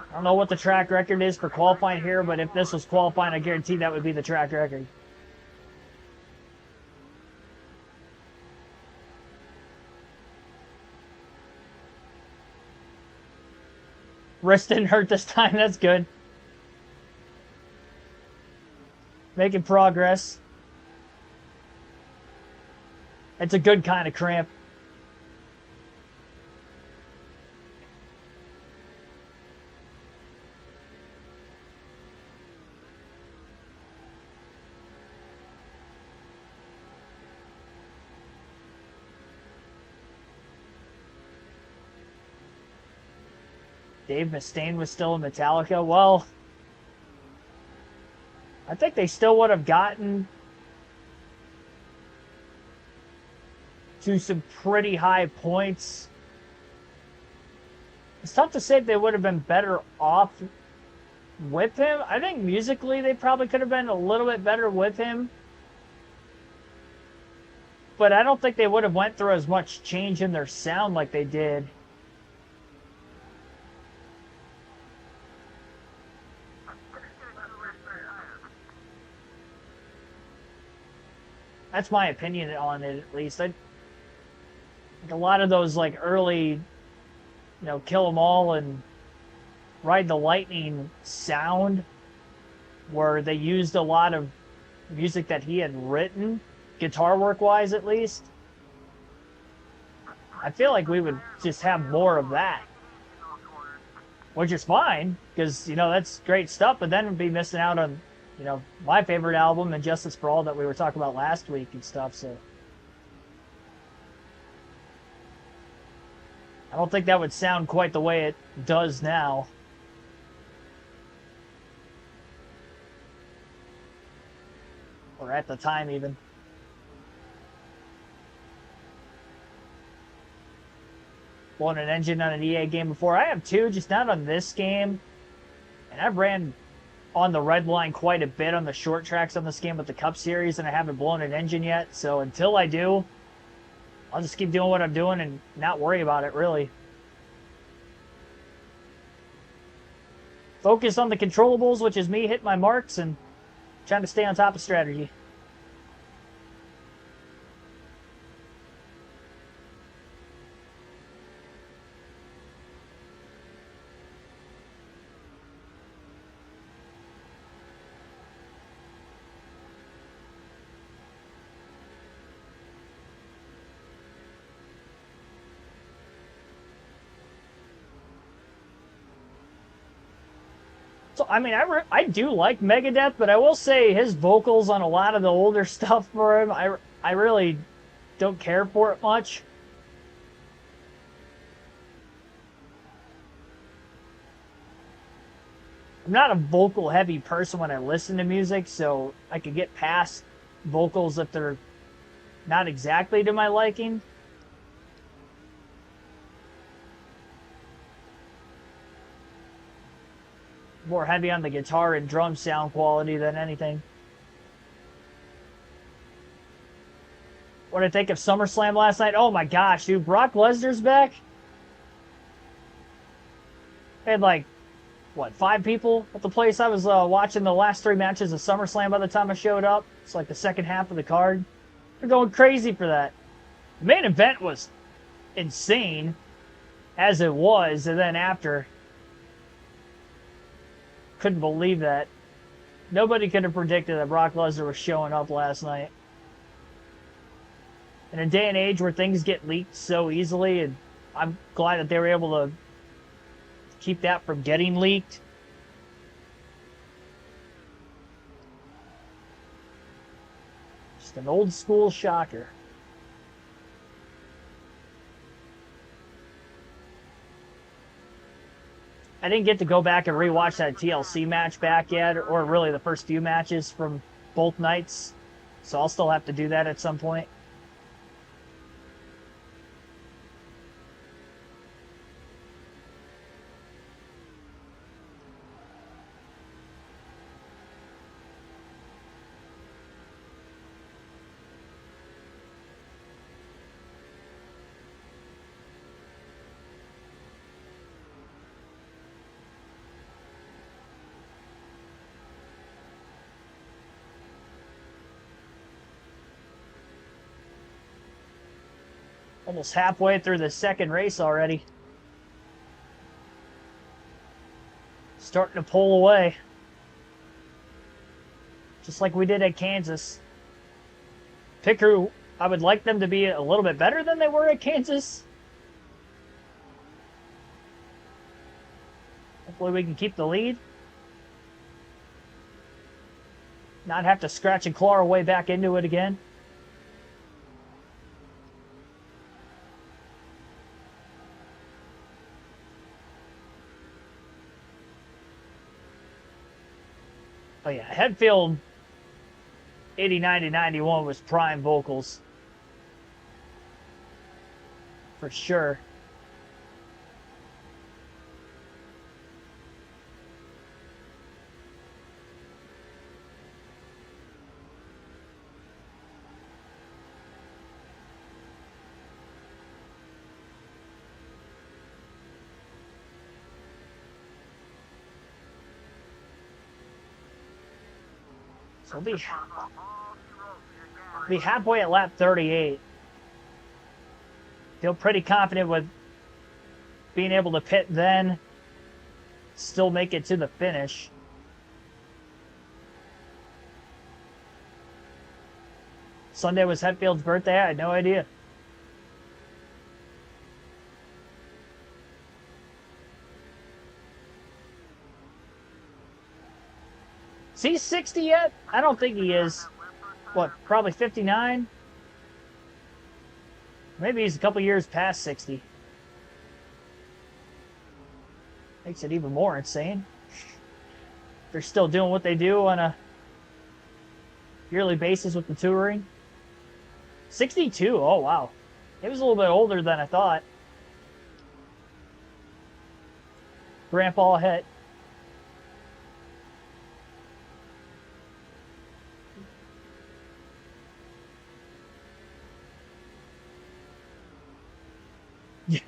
I don't know what the track record is for qualifying here, but if this was qualifying, I guarantee that would be the track record. Wrist didn't hurt this time. That's good. Making progress. It's a good kind of cramp. Dave Mustaine was still in Metallica. Well, I think they still would have gotten to some pretty high points. It's tough to say if they would have been better off with him. I think musically they probably could have been a little bit better with him. But I don't think they would have went through as much change in their sound like they did. That's my opinion on it, at least. A lot of those like early, Kill 'Em All and Ride the Lightning sound, where they used a lot of music that he had written, guitar work wise at least. I feel like we would just have more of that, which is fine because that's great stuff. But then we'd be missing out on you know, my favorite album, and Justice for All, that we were talking about last week and stuff. So I don't think that would sound quite the way it does now. Or at the time, even. Blown an engine on an EA game before. I have too, just not on this game. And I've ran on the red line quite a bit on the short tracks on this game with the Cup Series, and I haven't blown an engine yet. So until I do, I'll just keep doing what I'm doing and not worry about it, really. Focus on the controllables, which is me hitting my marks and trying to stay on top of strategy. So, I mean, I do like Megadeth, but I will say his vocals on a lot of the older stuff for him, I really don't care for it much. I'm not a vocal heavy person when I listen to music, so I could get past vocals if they're not exactly to my liking. More heavy on the guitar and drum sound quality than anything. What did I think of SummerSlam last night? Oh my gosh, dude, Brock Lesnar's back? I had like, what, 5 people at the place. I was watching the last 3 matches of SummerSlam by the time I showed up. It's like the second half of the card. They're going crazy for that. The main event was insane, as it was, and then after, couldn't believe that. Nobody could have predicted that Brock Lesnar was showing up last night. In a day and age where things get leaked so easily, and I'm glad that they were able to keep that from getting leaked. Just an old school shocker. I didn't get to go back and rewatch that TLC match back yet, or really the first few matches from both nights. So I'll still have to do that at some point. Almost halfway through the second race already. Starting to pull away. Just like we did at Kansas. Pick who I would like them to be a little bit better than they were at Kansas. Hopefully we can keep the lead. Not have to scratch and claw our way back into it again. Oh yeah, Hetfield 89 to 91 was prime vocals. For sure. So we'll be halfway at lap 38. Feel pretty confident with being able to pit then, still make it to the finish. Sunday was Hetfield's birthday. I had no idea. Is he 60 yet? I don't think he is. What, probably 59? Maybe he's a couple years past 60. Makes it even more insane. They're still doing what they do on a yearly basis with the touring. 62, oh wow. He was a little bit older than I thought. Grandpa hit. I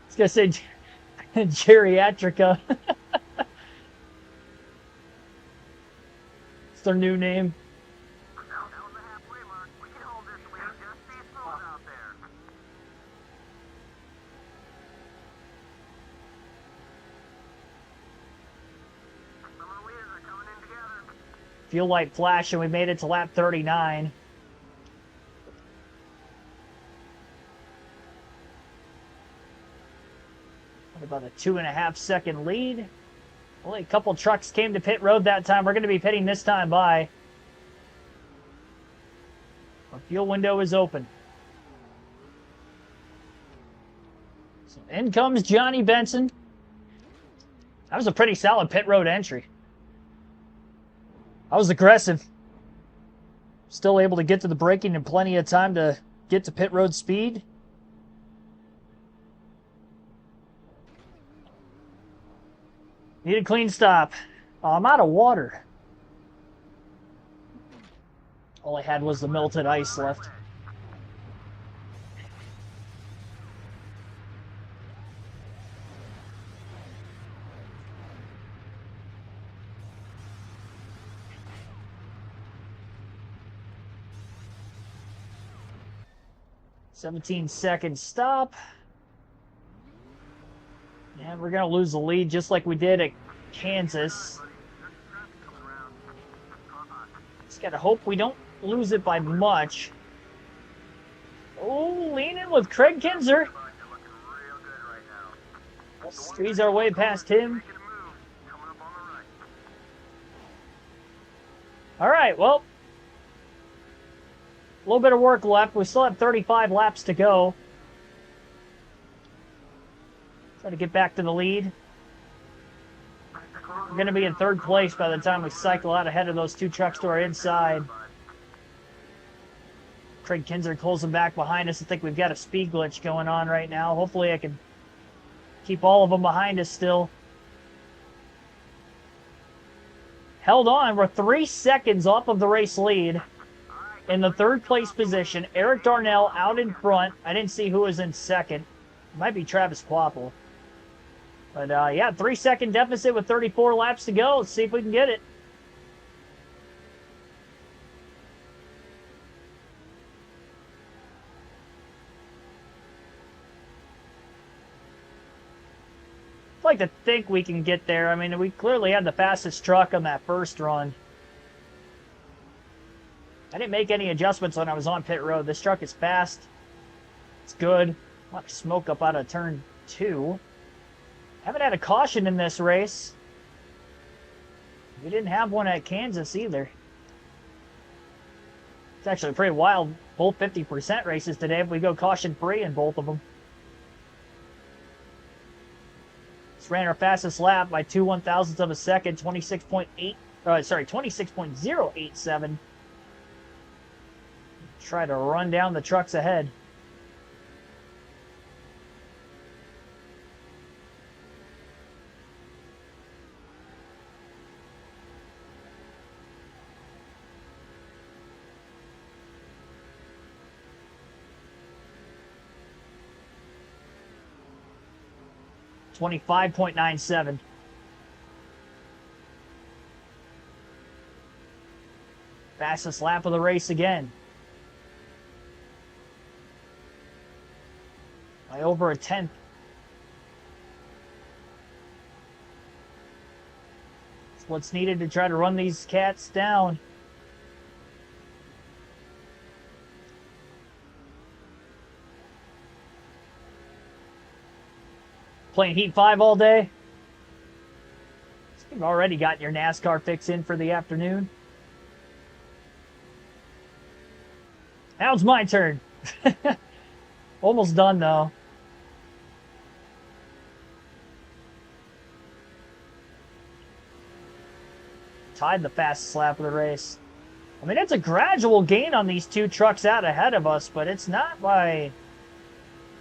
was gonna say geriatrica. It's their new name. That was the halfway mark. We can hold this lead. Just stay smooth out there. Some of the leaders are coming in together. Fuel light flash, and we made it to lap 39. About a 2.5 second lead. Only a couple trucks came to pit road that time. We're going to be pitting this time by. Our fuel window is open. So in comes Johnny Benson. That was a pretty solid pit road entry. I was aggressive. Still able to get to the braking in plenty of time to get to pit road speed. Need a clean stop. Oh, I'm out of water. All I had was the melted ice left. "17-second stop. And we're going to lose the lead just like we did at Kansas. Just got to hope we don't lose it by much." Oh, leaning with Craig Kinzer. We'll squeeze our way past him. All right, well, a little bit of work left. We still have 35 laps to go. Try to get back to the lead. We're going to be in third place by the time we cycle out ahead of those two trucks to our inside. Craig Kinzer pulls them back behind us. I think we've got a speed glitch going on right now. Hopefully I can keep all of them behind us still. Held on. We're 3 seconds off of the race lead. In the third place position, Eric Darnell out in front. I didn't see who was in second. It might be Travis Quapple. But yeah, 3 second deficit with 34 laps to go. Let's see if we can get it. I'd like to think we can get there. I mean, we clearly had the fastest truck on that first run. I didn't make any adjustments when I was on pit road. This truck is fast. It's good. A lot of smoke up out of turn 2. Haven't had a caution in this race. We didn't have one at Kansas either. It's actually pretty wild. Both 50% races today if we go caution free in both of them. Just ran our fastest lap by 2 1/1000ths of a second, 26.087. Try to run down the trucks ahead. .97. Fastest lap of the race again. By over a tenth. It's what's needed to try to run these cats down. Playing Heat 5 all day. You've already got your NASCAR fix in for the afternoon. Now it's my turn. Almost done, though. Tied the fastest lap of the race. I mean, it's a gradual gain on these two trucks out ahead of us, but it's not by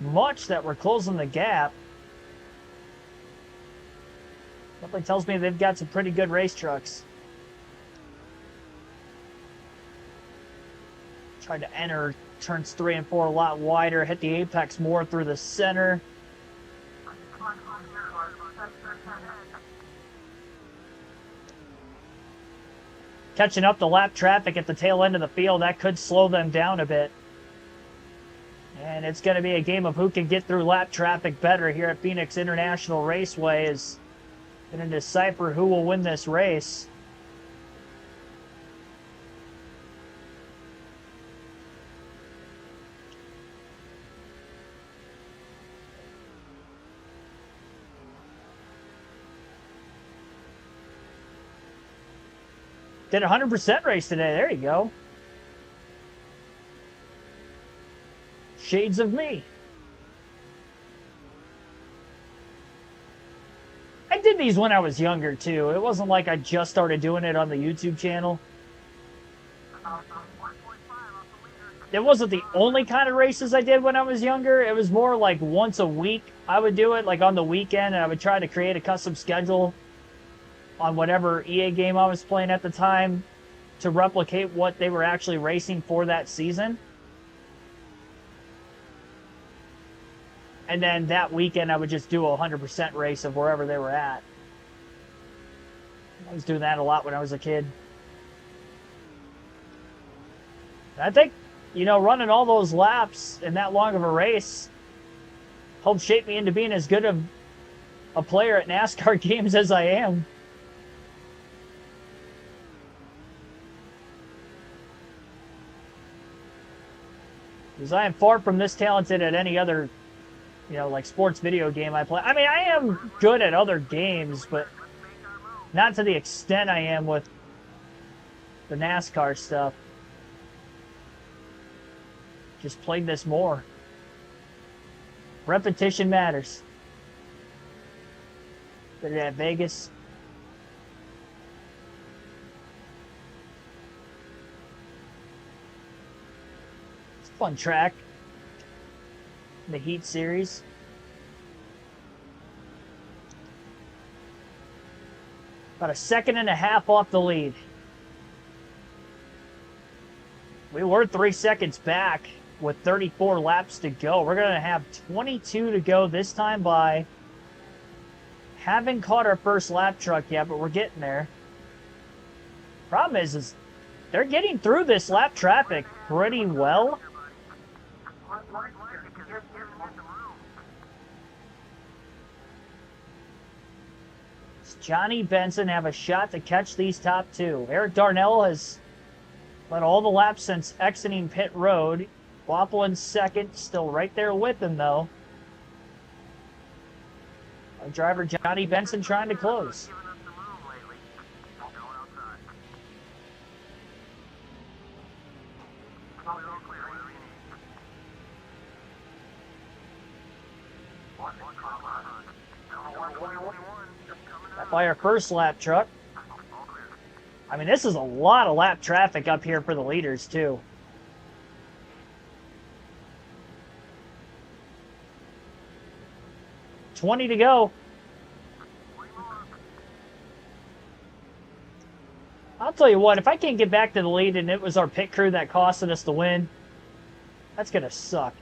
much that we're closing the gap. Definitely tells me they've got some pretty good race trucks. Tried to enter turns 3 and 4 a lot wider, hit the apex more through the center. Catching up to lap traffic at the tail end of the field, that could slow them down a bit. And it's going to be a game of who can get through lap traffic better here at Phoenix International Raceway, is going to decipher who will win this race. Did a 100% race today. There you go. Shades of me. I did these when I was younger, too. It wasn't like I just started doing it on the YouTube channel. It wasn't the only kind of races I did when I was younger. It was more like once a week I would do it, like on the weekend, and I would try to create a custom schedule on whatever EA game I was playing at the time to replicate what they were actually racing for that season. And then that weekend, I would just do a 100% race of wherever they were at. I was doing that a lot when I was a kid. And I think, you know, running all those laps in that long of a race helped shape me into being as good of a player at NASCAR games as I am. Because I am far from this talented at any other, you know, like sports video game I play. I mean, I am good at other games, but not to the extent I am with the NASCAR stuff. Just played this more. Repetition matters. Did it at Vegas. It's a fun track. The Heat series. About a second and a half off the lead. We were 3 seconds back with 34 laps to go. We're going to have 22 to go this time by. Haven't caught our first lap truck yet, but we're getting there. Problem is they're getting through this lap traffic pretty well. Johnny Benson have a shot to catch these top two. Eric Darnell has led all the laps since exiting pit road. Waffle in second, still right there with him, though. Our driver, Johnny Benson, trying to close. That by our first lap truck. I mean, this is a lot of lap traffic up here for the leaders, too. $20 to go. I'll tell you what, if I can't get back to the lead and it was our pit crew that costed us the win, that's going to suck.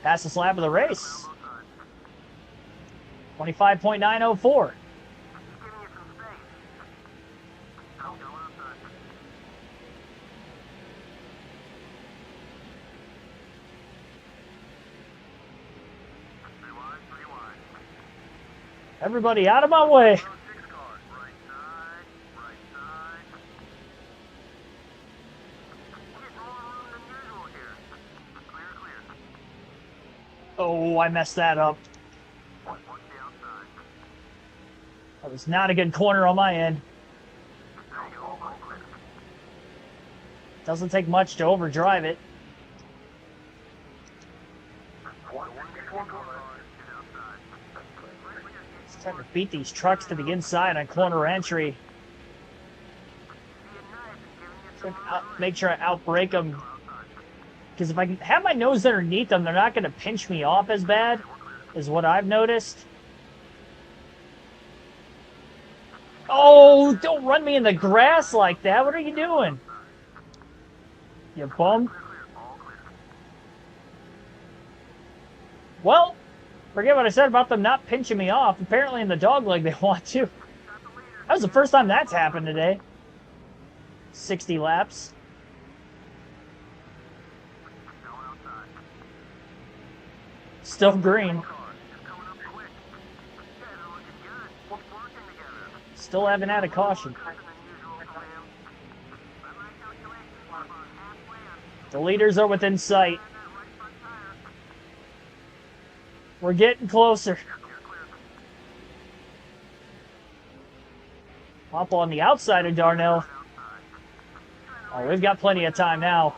Fastest lap of the race. 25.904. Everybody out of my way. 6 cars. Right side. Right side. Getting more room than usual here. Clear, clear. Oh, I messed that up. Watch the outside. That was not a good corner on my end. There you go. All clear. Doesn't take much to overdrive it. One before cars is outside. Just trying to beat these trucks to the inside on corner entry. Being nice and giving you some Make sure I outbrake them. Because if I can have my nose underneath them, they're not going to pinch me off as bad, is what I've noticed. Oh, don't run me in the grass like that. What are you doing? You bum. Well, forget what I said about them not pinching me off. Apparently in the dogleg they want to. That was the first time that's happened today. 60 laps. Still green. Still haven't had a caution. The leaders are within sight. We're getting closer. Up on the outside of Darnell. Oh, we've got plenty of time now.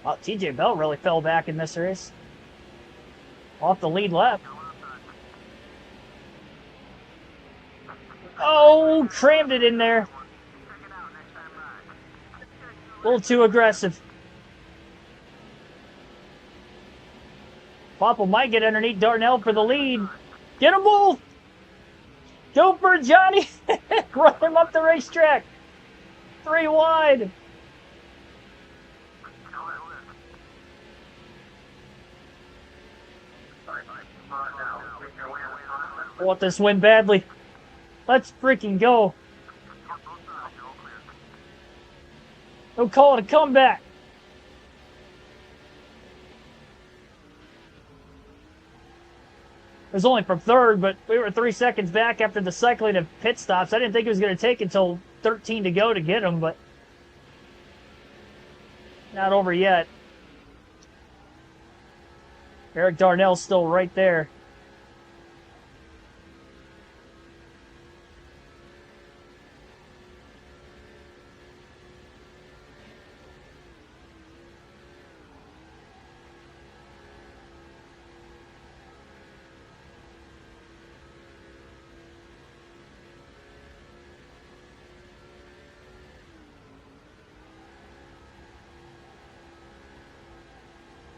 Oh, TJ Bell really fell back in this race. Off the lead lap. Oh, crammed it in there. A little too aggressive. Popple might get underneath Darnell for the lead. Get them both! Go for it, Johnny! Run him up the racetrack. 3 wide. I want this win badly. Let's freaking go. Don't call it a comeback. It was only from third, but we were 3 seconds back after the cycling of pit stops. I didn't think it was going to take until 13 to go to get him, but not over yet. Eric Darnell's still right there.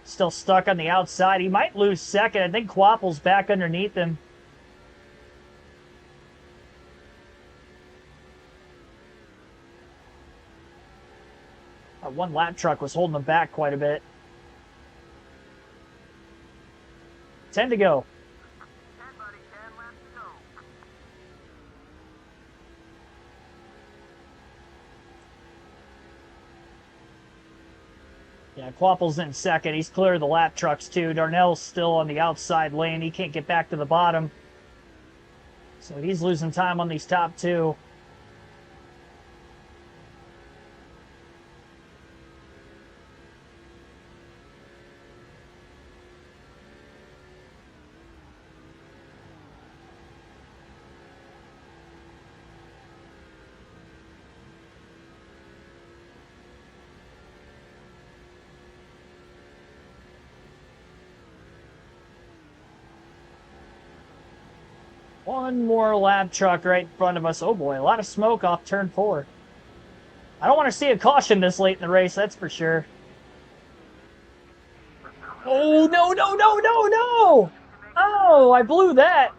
Still stuck on the outside. He might lose second. I think Quapple's back underneath him. That one lap truck was holding him back quite a bit. 10 to go. 10, buddy, 10 laps to go. Yeah, Quapple's in second. He's clear of the lap trucks too. Darnell's still on the outside lane. He can't get back to the bottom. So he's losing time on these top two. One more lap truck right in front of us. Oh boy, a lot of smoke off turn 4. I don't want to see a caution this late in the race, that's for sure. Oh, no, no, no, no, no! Oh, I blew that.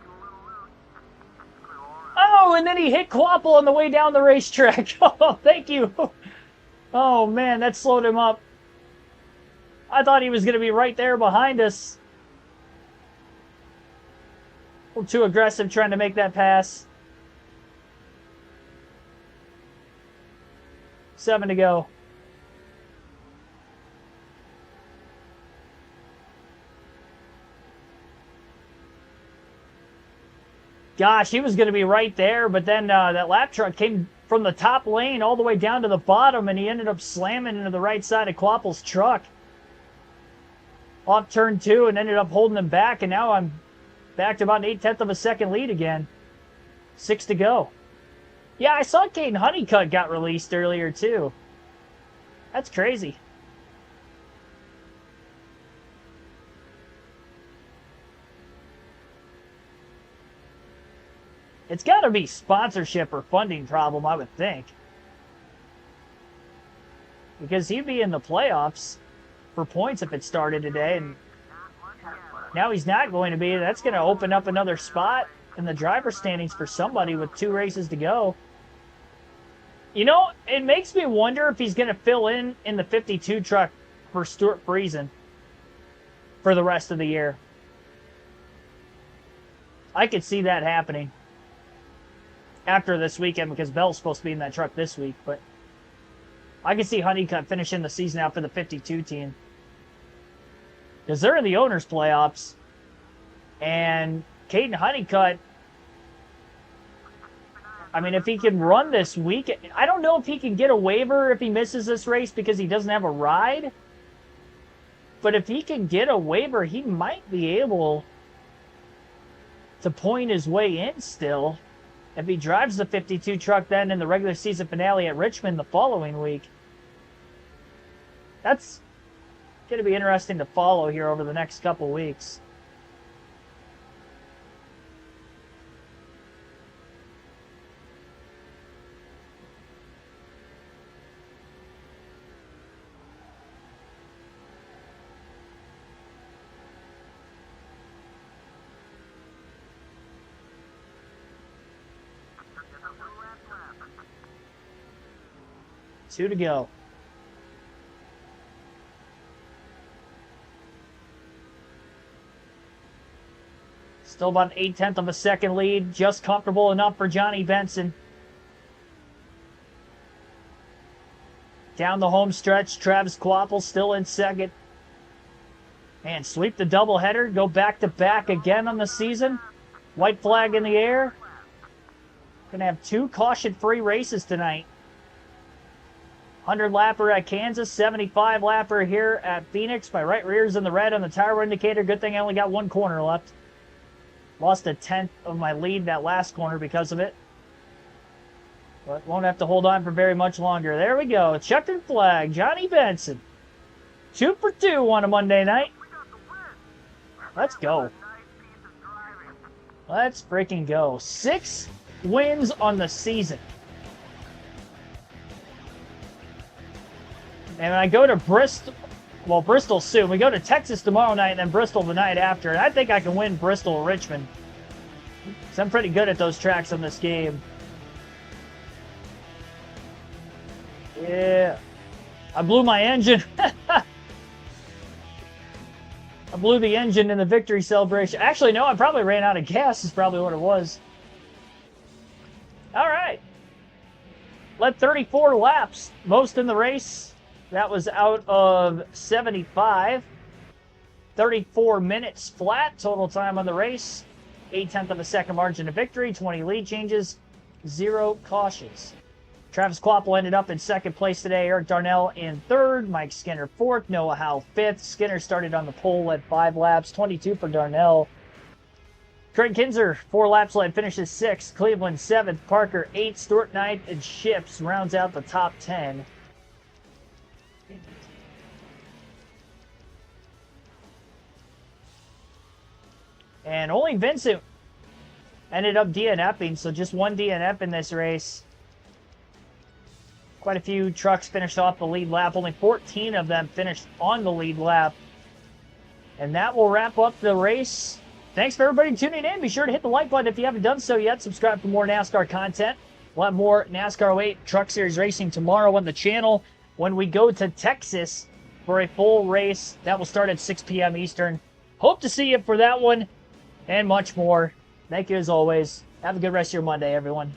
Oh, and then he hit Quapple on the way down the racetrack. Oh, thank you. Oh, man, that slowed him up. I thought he was going to be right there behind us. A little too aggressive trying to make that pass. 7 to go. Gosh, he was going to be right there, but then that lap truck came from the top lane all the way down to the bottom, and he ended up slamming into the right side of Quapple's truck off turn 2 and ended up holding him back, and now I'm back to about an 8/10 of a second lead again. 6 to go. Yeah, I saw Caden Honeycutt got released earlier, too. That's crazy. It's got to be sponsorship or funding problem, I would think. Because he'd be in the playoffs for points if it started today, and now he's not going to be. That's going to open up another spot in the driver's standings for somebody with 2 races to go. You know, it makes me wonder if he's going to fill in the 52 truck for Stuart Friesen for the rest of the year. I could see that happening after this weekend, because Bell's supposed to be in that truck this week, but I can see Honeycutt finishing the season out for the 52 team, because they're in the owners' playoffs, and Caden Honeycutt, I mean, if he can run this week, I don't know if he can get a waiver if he misses this race because he doesn't have a ride, but if he can get a waiver, he might be able to point his way in still. If he drives the 52 truck then in the regular season finale at Richmond the following week. That's going to be interesting to follow here over the next couple weeks. Two to go. Still about an 8/10 of a second lead. Just comfortable enough for Johnny Benson. Down the home stretch, Travis Quapple still in second. And sweep the doubleheader. Go back-to-back again on the season. White flag in the air. Gonna have 2 caution-free races tonight. 100 lapper at Kansas, 75 lapper here at Phoenix. My right rear's in the red on the tire indicator. Good thing I only got 1 corner left. Lost a 1/10 of my lead that last corner because of it. But won't have to hold on for very much longer. There we go. Checkered flag. Johnny Benson. 2 for 2 on a Monday night. Let's go. Let's freaking go. 6 wins on the season. And I go to Bristol, well, Bristol soon. We go to Texas tomorrow night and then Bristol the night after. And I think I can win Bristol or Richmond, because I'm pretty good at those tracks in this game. Yeah. I blew my engine. I blew the engine in the victory celebration. Actually, no, I probably ran out of gas is probably what it was. All right. Led 34 laps, most in the race. That was out of 75. 34 minutes flat total time on the race. 8/10 of a second margin of victory. 20 lead changes. 0 cautions. Travis Quapple ended up in second place today. Eric Darnell in third. Mike Skinner fourth. Noah Howell fifth. Skinner started on the pole, led 5 laps. 22 for Darnell. Craig Kinzer, 4 laps led, finishes 6th. Cleveland 7th. Parker 8th. Stewart 9th. And Ships rounds out the top 10. And only Vincent ended up DNFing, so just 1 DNF in this race. Quite a few trucks finished off the lead lap. Only 14 of them finished on the lead lap. And that will wrap up the race. Thanks for everybody tuning in. Be sure to hit the like button if you haven't done so yet. Subscribe for more NASCAR content. We'll have more NASCAR 08 Truck Series racing tomorrow on the channel when we go to Texas for a full race. That will start at 6 p.m. Eastern. Hope to see you for that one and much more. Thank you as always. Have a good rest of your Monday, everyone.